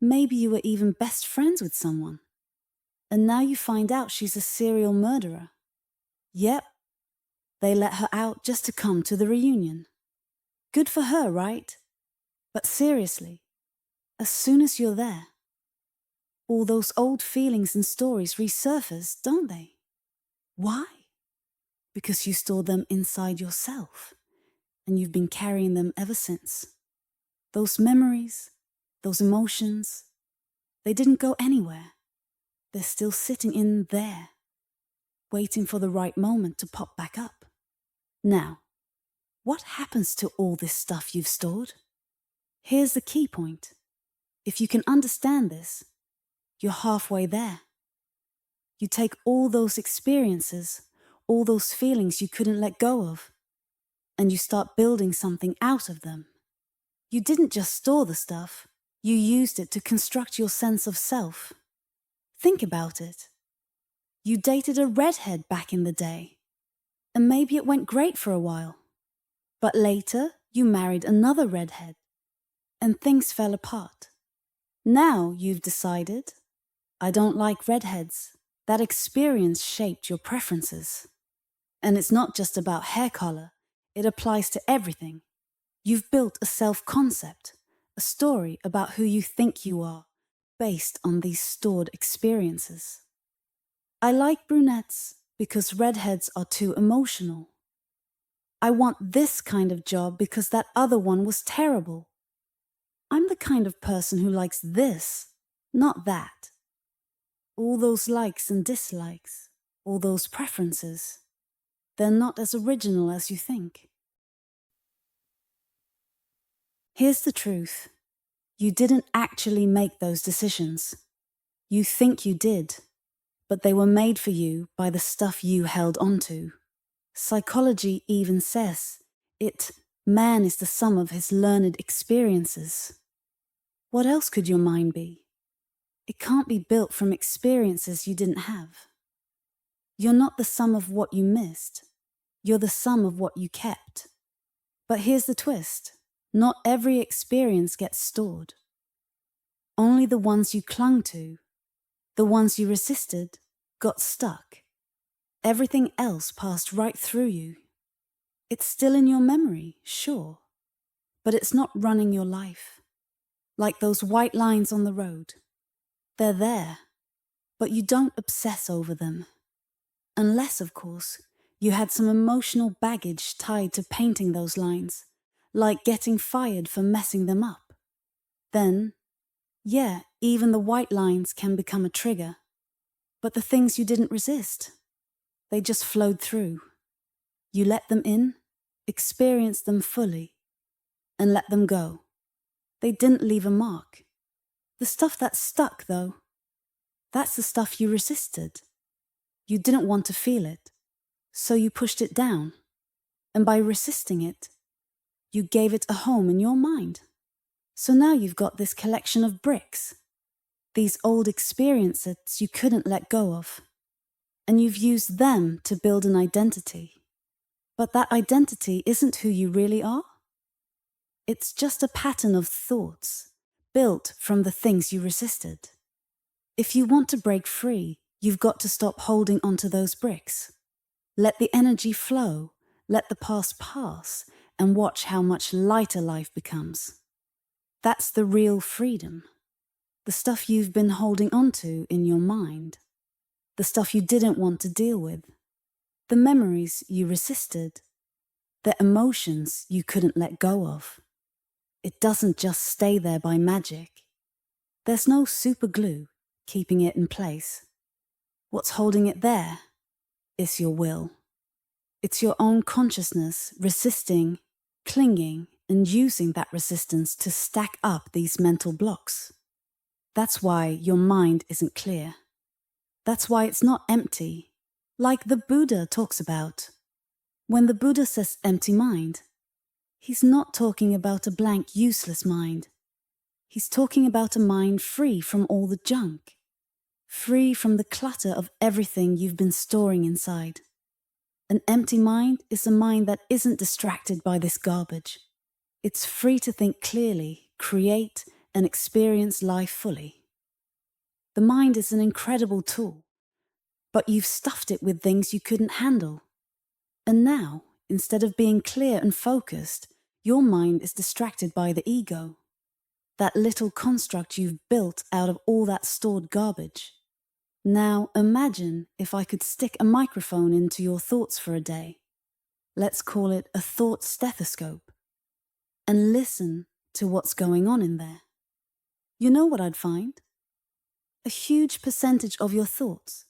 Maybe you were even best friends with someone. And now you find out she's a serial murderer. Yep, they let her out just to come to the reunion. Good for her, right? But seriously, as soon as you're there, all those old feelings and stories resurface, don't they? Why? Because you stored them inside yourself, and you've been carrying them ever since. Those memories, those emotions, they didn't go anywhere. They're still sitting in there, waiting for the right moment to pop back up. Now, what happens to all this stuff you've stored? Here's the key point. If you can understand this, you're halfway there. You take all those experiences, all those feelings you couldn't let go of, and you start building something out of them. You didn't just store the stuff, you used it to construct your sense of self. Think about it. You dated a redhead back in the day, and maybe it went great for a while. But later, you married another redhead, and things fell apart. Now you've decided, I don't like redheads. That experience shaped your preferences. And it's not just about hair color, it applies to everything. You've built a self-concept, a story about who you think you are, based on these stored experiences. I like brunettes because redheads are too emotional. I want this kind of job because that other one was terrible. I'm the kind of person who likes this, not that. All those likes and dislikes, all those preferences, they're not as original as you think. Here's the truth. You didn't actually make those decisions. You think you did, but they were made for you by the stuff you held onto. Psychology even says man is the sum of his learned experiences. What else could your mind be? It can't be built from experiences you didn't have. You're not the sum of what you missed. You're the sum of what you kept. But here's the twist. Not every experience gets stored. Only the ones you clung to, the ones you resisted, got stuck. Everything else passed right through you. It's still in your memory, sure, but it's not running your life. Like those white lines on the road. They're there, but you don't obsess over them. Unless, of course, you had some emotional baggage tied to painting those lines, like getting fired for messing them up. Then, yeah, even the white lines can become a trigger. But the things you didn't resist, they just flowed through. You let them in, experienced them fully, and let them go. They didn't leave a mark. The stuff that stuck, though, that's the stuff you resisted. You didn't want to feel it, so you pushed it down. And by resisting it, you gave it a home in your mind. So now you've got this collection of bricks, these old experiences you couldn't let go of. And you've used them to build an identity. But that identity isn't who you really are. It's just a pattern of thoughts built from the things you resisted. If you want to break free, you've got to stop holding onto those bricks. Let the energy flow, let the past pass, and watch how much lighter life becomes. That's the real freedom. The stuff you've been holding onto in your mind. The stuff you didn't want to deal with. The memories you resisted. The emotions you couldn't let go of. It doesn't just stay there by magic. There's no super glue keeping it in place. What's holding it there is your will. It's your own consciousness resisting, clinging, and using that resistance to stack up these mental blocks. That's why your mind isn't clear. That's why it's not empty, like the Buddha talks about. When the Buddha says empty mind, he's not talking about a blank, useless mind. He's talking about a mind free from all the junk, free from the clutter of everything you've been storing inside. An empty mind is a mind that isn't distracted by this garbage. It's free to think clearly, create, and experience life fully. The mind is an incredible tool, but you've stuffed it with things you couldn't handle. And now, instead of being clear and focused, your mind is distracted by the ego. that little construct you've built out of all that stored garbage. Now imagine if I could stick a microphone into your thoughts for a day. Let's call it a thought stethoscope. And listen to what's going on in there. You know what I'd find? A huge percentage of your thoughts,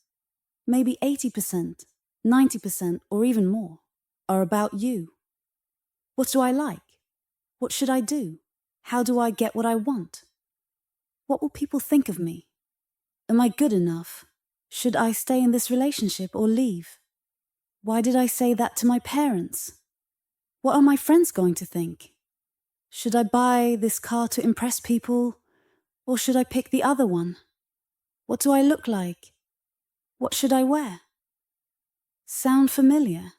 maybe 80%, 90%, or even more, are about you. What do I like? What should I do? How do I get what I want? What will people think of me? Am I good enough? Should I stay in this relationship or leave? Why did I say that to my parents? What are my friends going to think? Should I buy this car to impress people, or should I pick the other one? What do I look like? What should I wear? Sound familiar?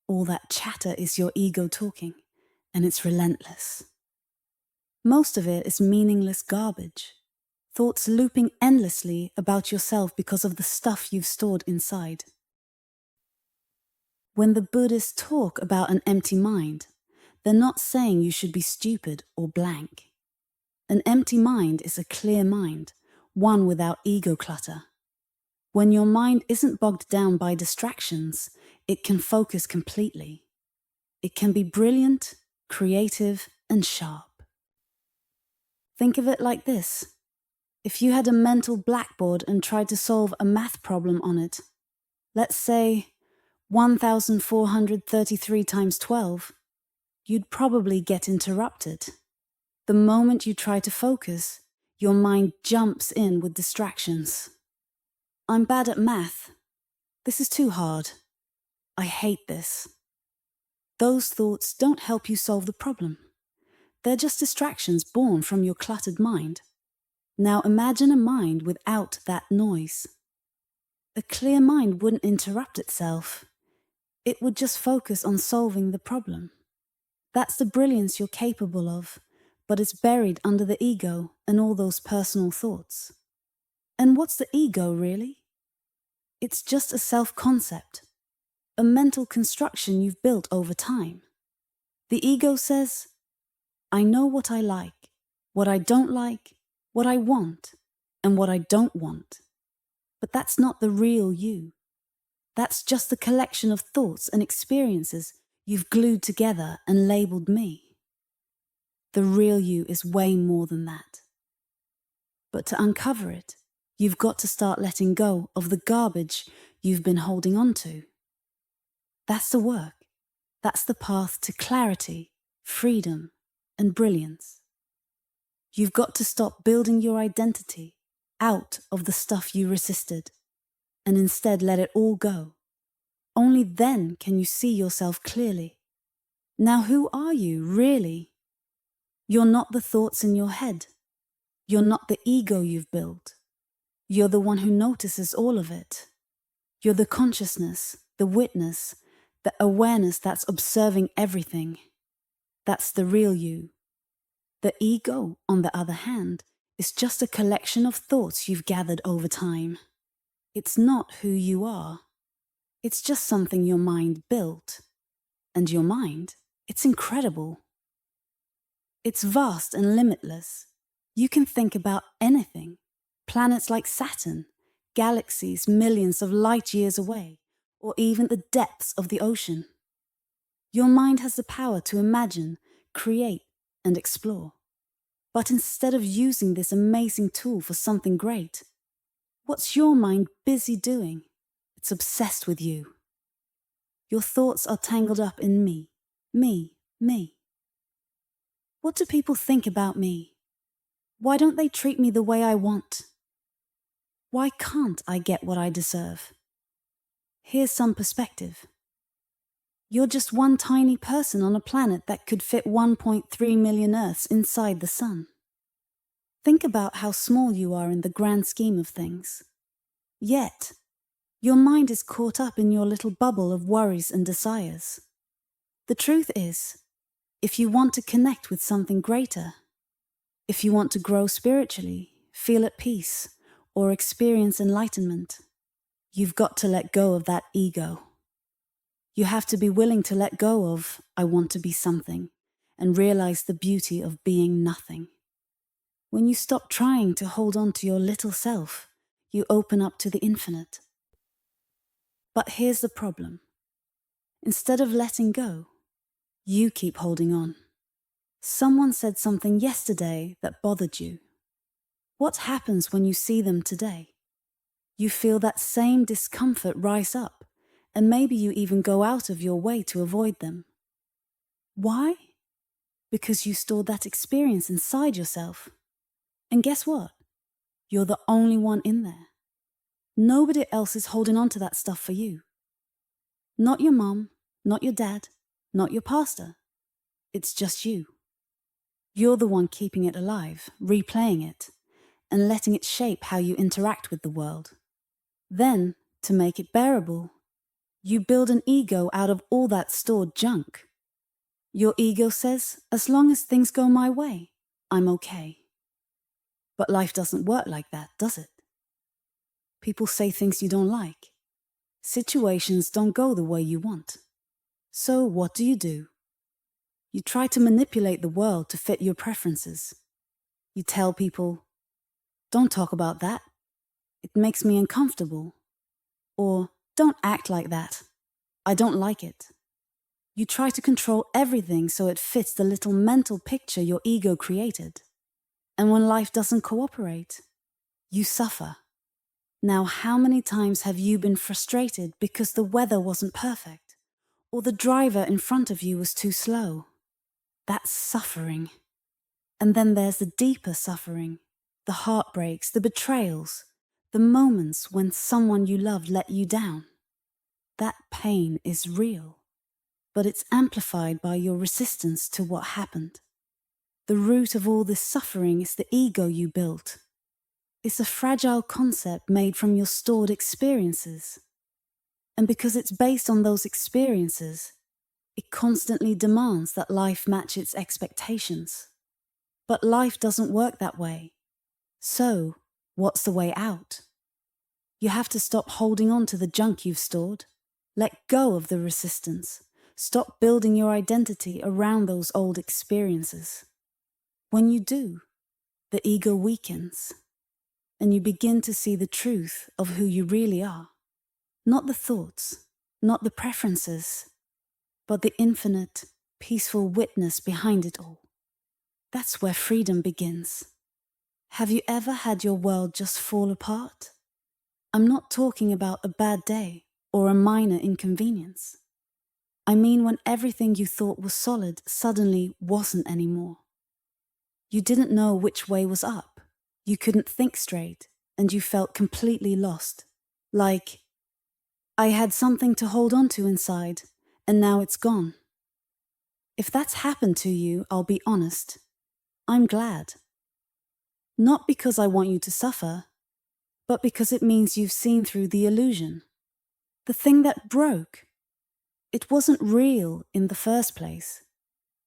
All that chatter is your ego talking, and it's relentless. Most of it is meaningless garbage, thoughts looping endlessly about yourself because of the stuff you've stored inside. When the Buddhists talk about an empty mind, they're not saying you should be stupid or blank. An empty mind is a clear mind, one without ego clutter. When your mind isn't bogged down by distractions, it can focus completely. It can be brilliant, creative, and sharp. Think of it like this. If you had a mental blackboard and tried to solve a math problem on it, let's say 1,433 times 12, you'd probably get interrupted. The moment you try to focus, your mind jumps in with distractions. I'm bad at math. This is too hard. I hate this. Those thoughts don't help you solve the problem. They're just distractions born from your cluttered mind. Now imagine a mind without that noise. A clear mind wouldn't interrupt itself. It would just focus on solving the problem. That's the brilliance you're capable of, but it's buried under the ego and all those personal thoughts. And what's the ego, really? It's just a self-concept, a mental construction you've built over time. The ego says, I know what I like, what I don't like, what I want, and what I don't want. But that's not the real you. That's just the collection of thoughts and experiences you've glued together and labeled me. The real you is way more than that. But to uncover it, you've got to start letting go of the garbage you've been holding on to. That's the work. That's the path to clarity, freedom, and brilliance. You've got to stop building your identity out of the stuff you resisted, and instead let it all go. Only then can you see yourself clearly. Now who are you, really? You're not the thoughts in your head. You're not the ego you've built. You're the one who notices all of it. You're the consciousness, the witness, the awareness that's observing everything. That's the real you. The ego, on the other hand, is just a collection of thoughts you've gathered over time. It's not who you are. It's just something your mind built. And your mind, it's incredible. It's vast and limitless. You can think about anything. Planets like Saturn, galaxies millions of light years away, or even the depths of the ocean. Your mind has the power to imagine, create, and explore. But instead of using this amazing tool for something great, what's your mind busy doing? It's obsessed with you. Your thoughts are tangled up in me. What do people think about me? Why don't they treat me the way I want? Why can't I get what I deserve? Here's some perspective. You're just one tiny person on a planet that could fit 1.3 million Earths inside the sun. Think about how small you are in the grand scheme of things. Yet, your mind is caught up in your little bubble of worries and desires. The truth is, if you want to connect with something greater, if you want to grow spiritually, feel at peace, or experience enlightenment, you've got to let go of that ego. You have to be willing to let go of, I want to be something, and realize the beauty of being nothing. When you stop trying to hold on to your little self, you open up to the infinite. But here's the problem. Instead of letting go, you keep holding on. Someone said something yesterday that bothered you. What happens when you see them today? You feel that same discomfort rise up, and maybe you even go out of your way to avoid them. Why? Because you stored that experience inside yourself. And guess what? You're the only one in there. Nobody else is holding on to that stuff for you. Not your mom, not your dad, not your pastor. It's just you. You're the one keeping it alive, replaying it, and letting it shape how you interact with the world. Then, to make it bearable, you build an ego out of all that stored junk. Your ego says, as long as things go my way, I'm okay. But life doesn't work like that, does it? People say things you don't like. Situations don't go the way you want. So what do? You try to manipulate the world to fit your preferences. You tell people, don't talk about that. It makes me uncomfortable. Or, don't act like that. I don't like it. You try to control everything so it fits the little mental picture your ego created. And when life doesn't cooperate, you suffer. Now, how many times have you been frustrated because the weather wasn't perfect? Or the driver in front of you was too slow? That's suffering. And then there's the deeper suffering, the heartbreaks, the betrayals, the moments when someone you love let you down. That pain is real, but it's amplified by your resistance to what happened. The root of all this suffering is the ego you built. It's a fragile concept made from your stored experiences. And because it's based on those experiences, it constantly demands that life match its expectations. But life doesn't work that way. So, what's the way out? You have to stop holding on to the junk you've stored. Let go of the resistance. Stop building your identity around those old experiences. When you do, the ego weakens, and you begin to see the truth of who you really are. Not the thoughts, not the preferences, but the infinite, peaceful witness behind it all. That's where freedom begins. Have you ever had your world just fall apart? I'm not talking about a bad day or a minor inconvenience. I mean when everything you thought was solid suddenly wasn't anymore. You didn't know which way was up. You couldn't think straight, and you felt completely lost. Like, I had something to hold on to inside, and now it's gone. If that's happened to you, I'll be honest, I'm glad. Not because I want you to suffer, but because it means you've seen through the illusion. The thing that broke, it wasn't real in the first place.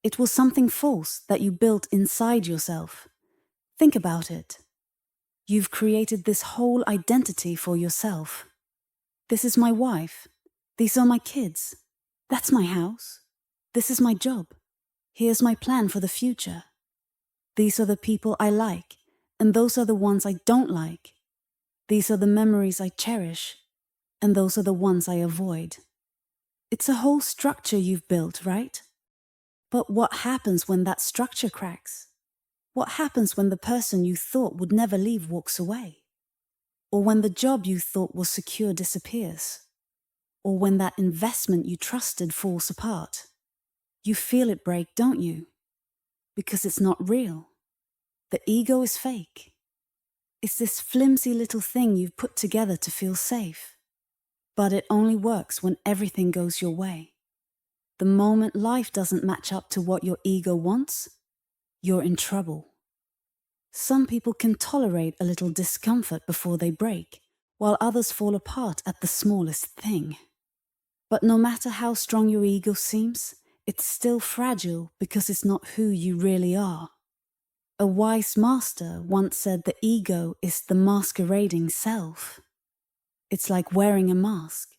It was something false that you built inside yourself. Think about it. You've created this whole identity for yourself. This is my wife. These are my kids. That's my house. This is my job. Here's my plan for the future. These are the people I like, and those are the ones I don't like. These are the memories I cherish, and those are the ones I avoid. It's a whole structure you've built, right? But what happens when that structure cracks? What happens when the person you thought would never leave walks away? Or when the job you thought was secure disappears? Or when that investment you trusted falls apart? You feel it break, don't you? Because it's not real. The ego is fake. It's this flimsy little thing you've put together to feel safe. But it only works when everything goes your way. The moment life doesn't match up to what your ego wants, you're in trouble. Some people can tolerate a little discomfort before they break, while others fall apart at the smallest thing. But no matter how strong your ego seems, it's still fragile because it's not who you really are. A wise master once said the ego is the masquerading self. It's like wearing a mask.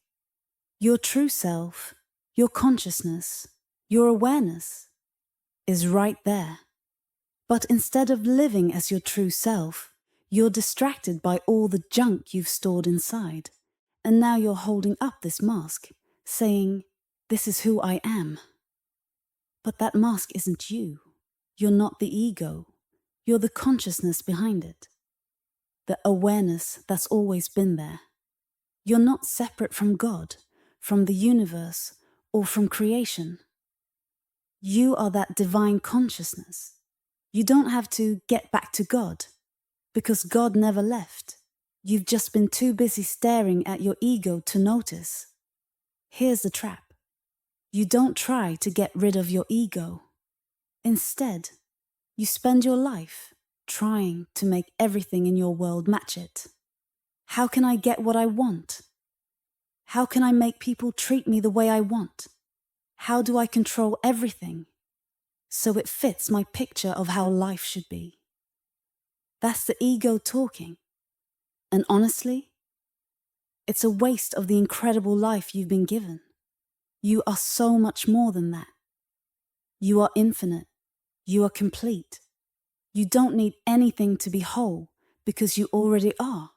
Your true self, your consciousness, your awareness is right there. But instead of living as your true self, you're distracted by all the junk you've stored inside. And now you're holding up this mask, saying, "This is who I am." But that mask isn't you. You're not the ego. You're the consciousness behind it. The awareness that's always been there. You're not separate from God, from the universe, or from creation. You are that divine consciousness. You don't have to get back to God, because God never left. You've just been too busy staring at your ego to notice. Here's the trap. You don't try to get rid of your ego. Instead, you spend your life trying to make everything in your world match it. How can I get what I want? How can I make people treat me the way I want? How do I control everything so it fits my picture of how life should be? That's the ego talking. And honestly, it's a waste of the incredible life you've been given. You are so much more than that. You are infinite. You are complete. You don't need anything to be whole because you already are.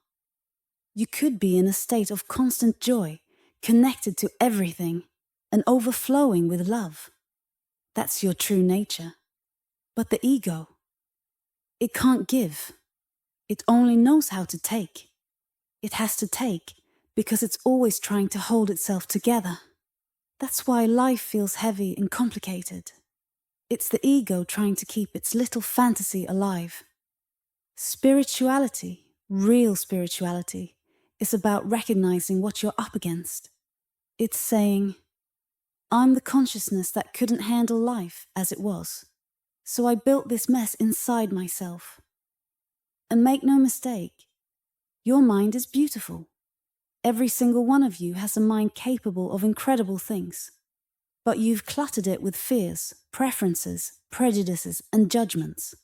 You could be in a state of constant joy, connected to everything and overflowing with love. That's your true nature. But the ego, it can't give. It only knows how to take. It has to take because it's always trying to hold itself together. That's why life feels heavy and complicated. It's the ego trying to keep its little fantasy alive. Spirituality, real spirituality, is about recognizing what you're up against. It's saying, I'm the consciousness that couldn't handle life as it was, so I built this mess inside myself. And make no mistake, your mind is beautiful. Every single one of you has a mind capable of incredible things. But you've cluttered it with fears, preferences, prejudices, and judgments.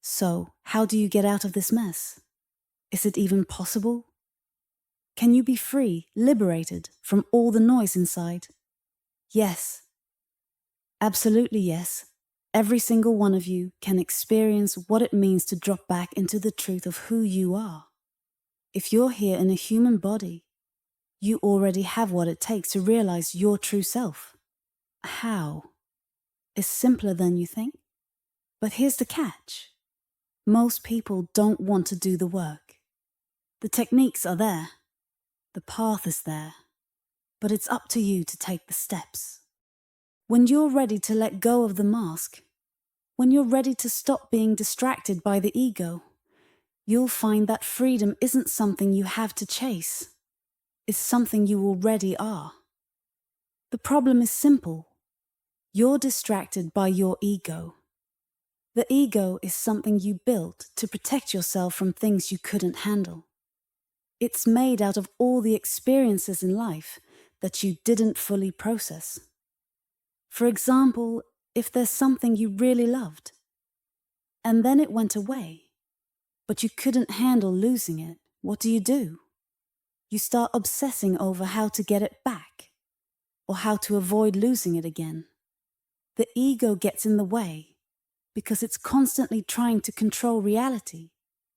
So, how do you get out of this mess? Is it even possible? Can you be free, liberated from all the noise inside? Yes. Absolutely yes. Every single one of you can experience what it means to drop back into the truth of who you are. If you're here in a human body, you already have what it takes to realize your true self. How? Is simpler than you think. But here's the catch. Most people don't want to do the work. The techniques are there. The path is there. But it's up to you to take the steps. When you're ready to let go of the mask, when you're ready to stop being distracted by the ego, you'll find that freedom isn't something you have to chase. It's something you already are. The problem is simple. You're distracted by your ego. The ego is something you built to protect yourself from things you couldn't handle. It's made out of all the experiences in life that you didn't fully process. For example, if there's something you really loved, and then it went away, but you couldn't handle losing it, what do? You start obsessing over how to get it back, or how to avoid losing it again. The ego gets in the way because it's constantly trying to control reality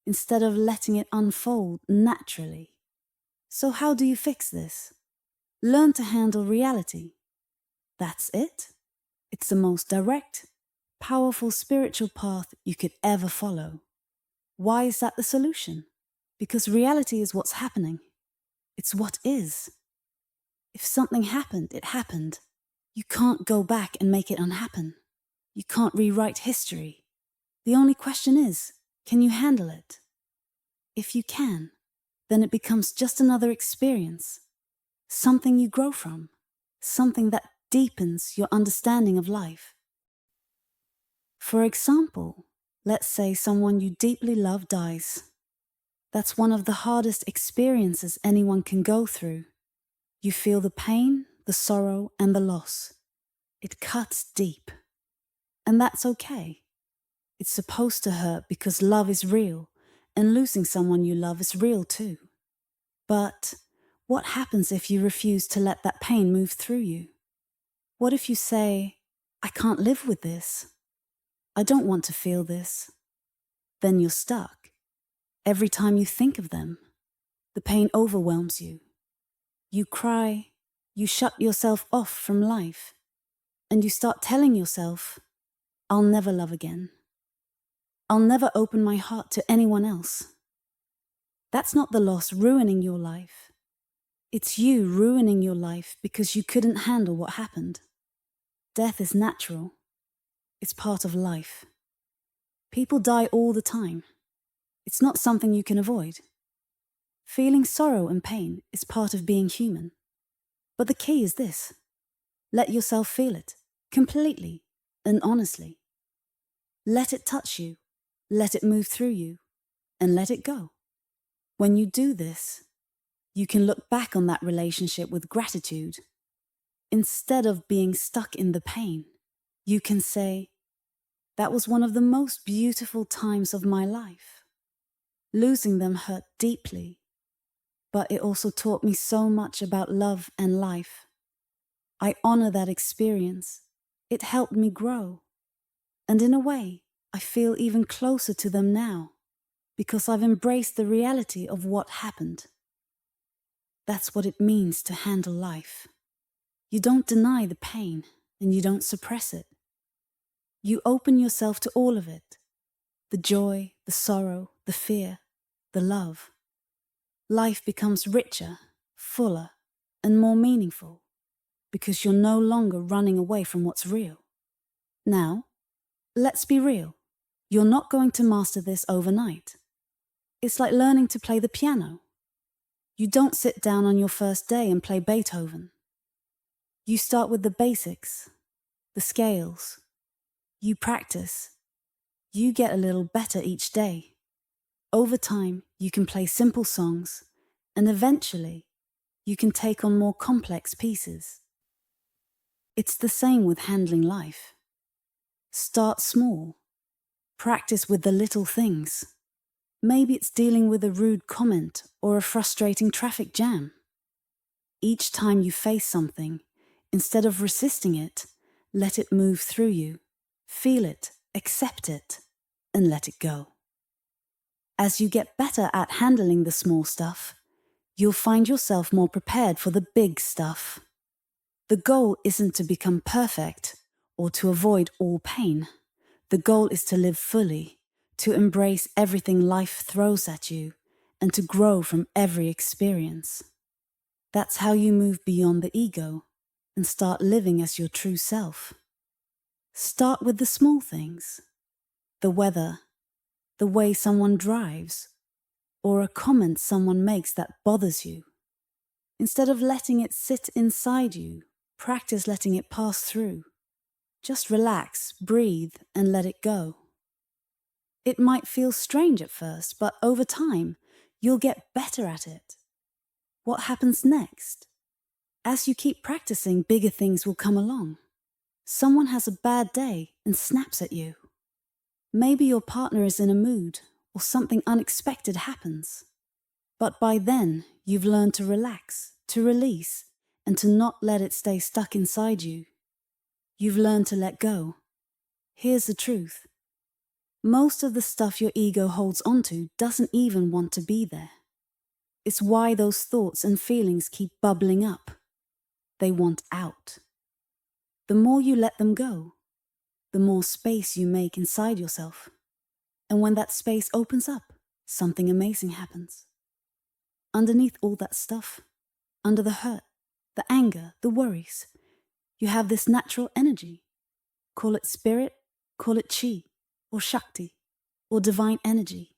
instead of letting it unfold naturally. So how do you fix this? Learn to handle reality. That's it. It's the most direct, powerful spiritual path you could ever follow. Why is that the solution? Because reality is what's happening. It's what is. If something happened, it happened. You can't go back and make it unhappen. You can't rewrite history. The only question is, can you handle it? If you can, then it becomes just another experience, something you grow from, something that deepens your understanding of life. For example, let's say someone you deeply love dies. That's one of the hardest experiences anyone can go through. You feel the pain, the sorrow, and the loss. It cuts deep. And that's okay. It's supposed to hurt because love is real, and losing someone you love is real too. But what happens if you refuse to let that pain move through you? What if you say, I can't live with this? I don't want to feel this. Then you're stuck. Every time you think of them, the pain overwhelms you. You cry, you shut yourself off from life, and you start telling yourself, I'll never love again. I'll never open my heart to anyone else. That's not the loss ruining your life. It's you ruining your life because you couldn't handle what happened. Death is natural. It's part of life. People die all the time. It's not something you can avoid. Feeling sorrow and pain is part of being human. But the key is this: let yourself feel it, completely and honestly. Let it touch you, let it move through you, and let it go. When you do this, you can look back on that relationship with gratitude. Instead of being stuck in the pain, you can say, that was one of the most beautiful times of my life. Losing them hurt deeply, but it also taught me so much about love and life. I honor that experience. It helped me grow. And in a way, I feel even closer to them now, because I've embraced the reality of what happened. That's what it means to handle life. You don't deny the pain, and you don't suppress it. You open yourself to all of it: the joy, the sorrow, the fear, the love. Life becomes richer, fuller, and more meaningful, because you're no longer running away from what's real. Now, let's be real. You're not going to master this overnight. It's like learning to play the piano. You don't sit down on your first day and play Beethoven. You start with the basics, the scales. You practice. You get a little better each day. Over time, you can play simple songs, and eventually, you can take on more complex pieces. It's the same with handling life. Start small. Practice with the little things. Maybe it's dealing with a rude comment or a frustrating traffic jam. Each time you face something, instead of resisting it, let it move through you. Feel it, accept it, and let it go. As you get better at handling the small stuff, you'll find yourself more prepared for the big stuff. The goal isn't to become perfect or to avoid all pain. The goal is to live fully, to embrace everything life throws at you, and to grow from every experience. That's how you move beyond the ego and start living as your true self. Start with the small things: the weather, the way someone drives, or a comment someone makes that bothers you. Instead of letting it sit inside you, practice letting it pass through. Just relax, breathe, and let it go. It might feel strange at first, but over time, you'll get better at it. What happens next? As you keep practicing, bigger things will come along. Someone has a bad day and snaps at you. Maybe your partner is in a mood, or something unexpected happens. But by then, you've learned to relax, to release, and to not let it stay stuck inside you. You've learned to let go. Here's the truth. Most of the stuff your ego holds onto doesn't even want to be there. It's why those thoughts and feelings keep bubbling up. They want out. The more you let them go, the more space you make inside yourself. And when that space opens up, something amazing happens. Underneath all that stuff, under the hurt, the anger, the worries, you have this natural energy. Call it spirit, call it chi, or shakti, or divine energy.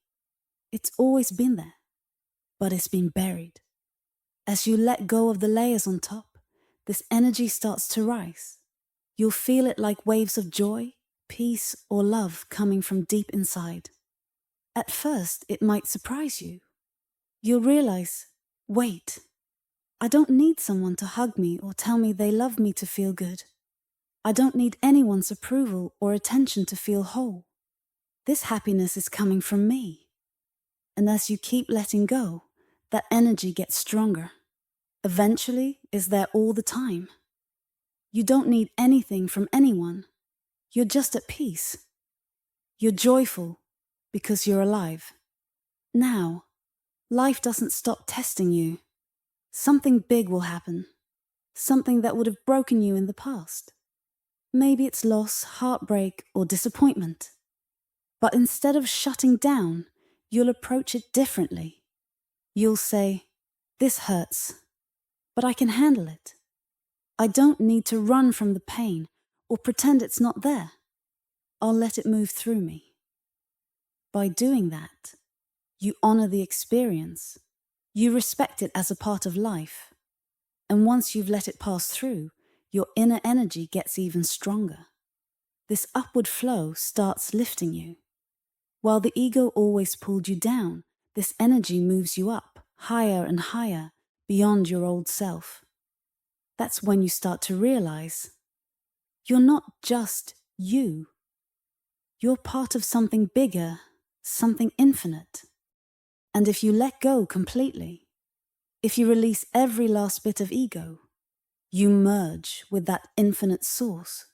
It's always been there, but it's been buried. As you let go of the layers on top, this energy starts to rise. You'll feel it like waves of joy, peace, or love coming from deep inside. At first, it might surprise you. You'll realize, wait, I don't need someone to hug me or tell me they love me to feel good. I don't need anyone's approval or attention to feel whole. This happiness is coming from me. And as you keep letting go, that energy gets stronger. Eventually, it's there all the time. You don't need anything from anyone. You're just at peace. You're joyful because you're alive. Now, life doesn't stop testing you. Something big will happen. Something that would have broken you in the past. Maybe it's loss, heartbreak, or disappointment. But instead of shutting down, you'll approach it differently. You'll say, "This hurts, but I can handle it. I don't need to run from the pain or pretend it's not there. I'll let it move through me." By doing that, you honor the experience. You respect it as a part of life. And once you've let it pass through, your inner energy gets even stronger. This upward flow starts lifting you. While the ego always pulled you down, this energy moves you up, higher and higher, beyond your old self. That's when you start to realize you're not just you. You're part of something bigger, something infinite. And if you let go completely, if you release every last bit of ego, you merge with that infinite source.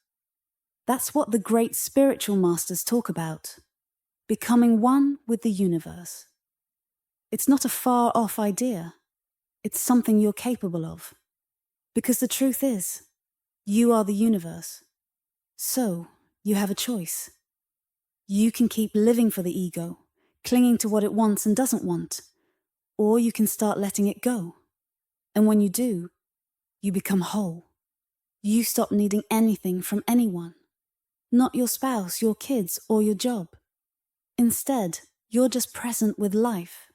That's what the great spiritual masters talk about, becoming one with the universe. It's not a far-off idea. It's something you're capable of. Because the truth is, you are the universe. So, you have a choice. You can keep living for the ego, clinging to what it wants and doesn't want, or you can start letting it go. And when you do, you become whole. You stop needing anything from anyone. Not your spouse, your kids, or your job. Instead, you're just present with life.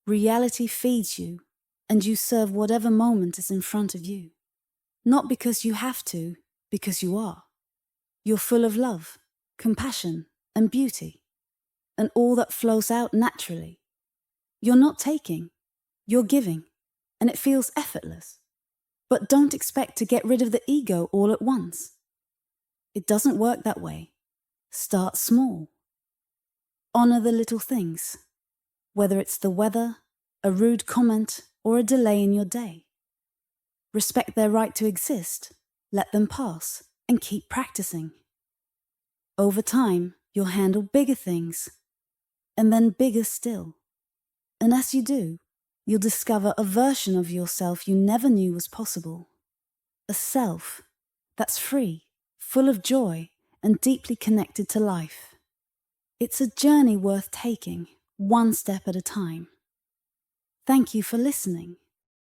Reality feeds you, and you serve whatever moment is in front of you. Not because you have to, because you are. You're full of love, compassion, and beauty, and all that flows out naturally. You're not taking, you're giving, and it feels effortless. But don't expect to get rid of the ego all at once. It doesn't work that way. Start small. Honor the little things, whether it's the weather, a rude comment, or a delay in your day. Respect their right to exist, let them pass, and keep practicing. Over time, you'll handle bigger things, and then bigger still. And as you do, you'll discover a version of yourself you never knew was possible. A self that's free, full of joy, and deeply connected to life. It's a journey worth taking, one step at a time. Thank you for listening.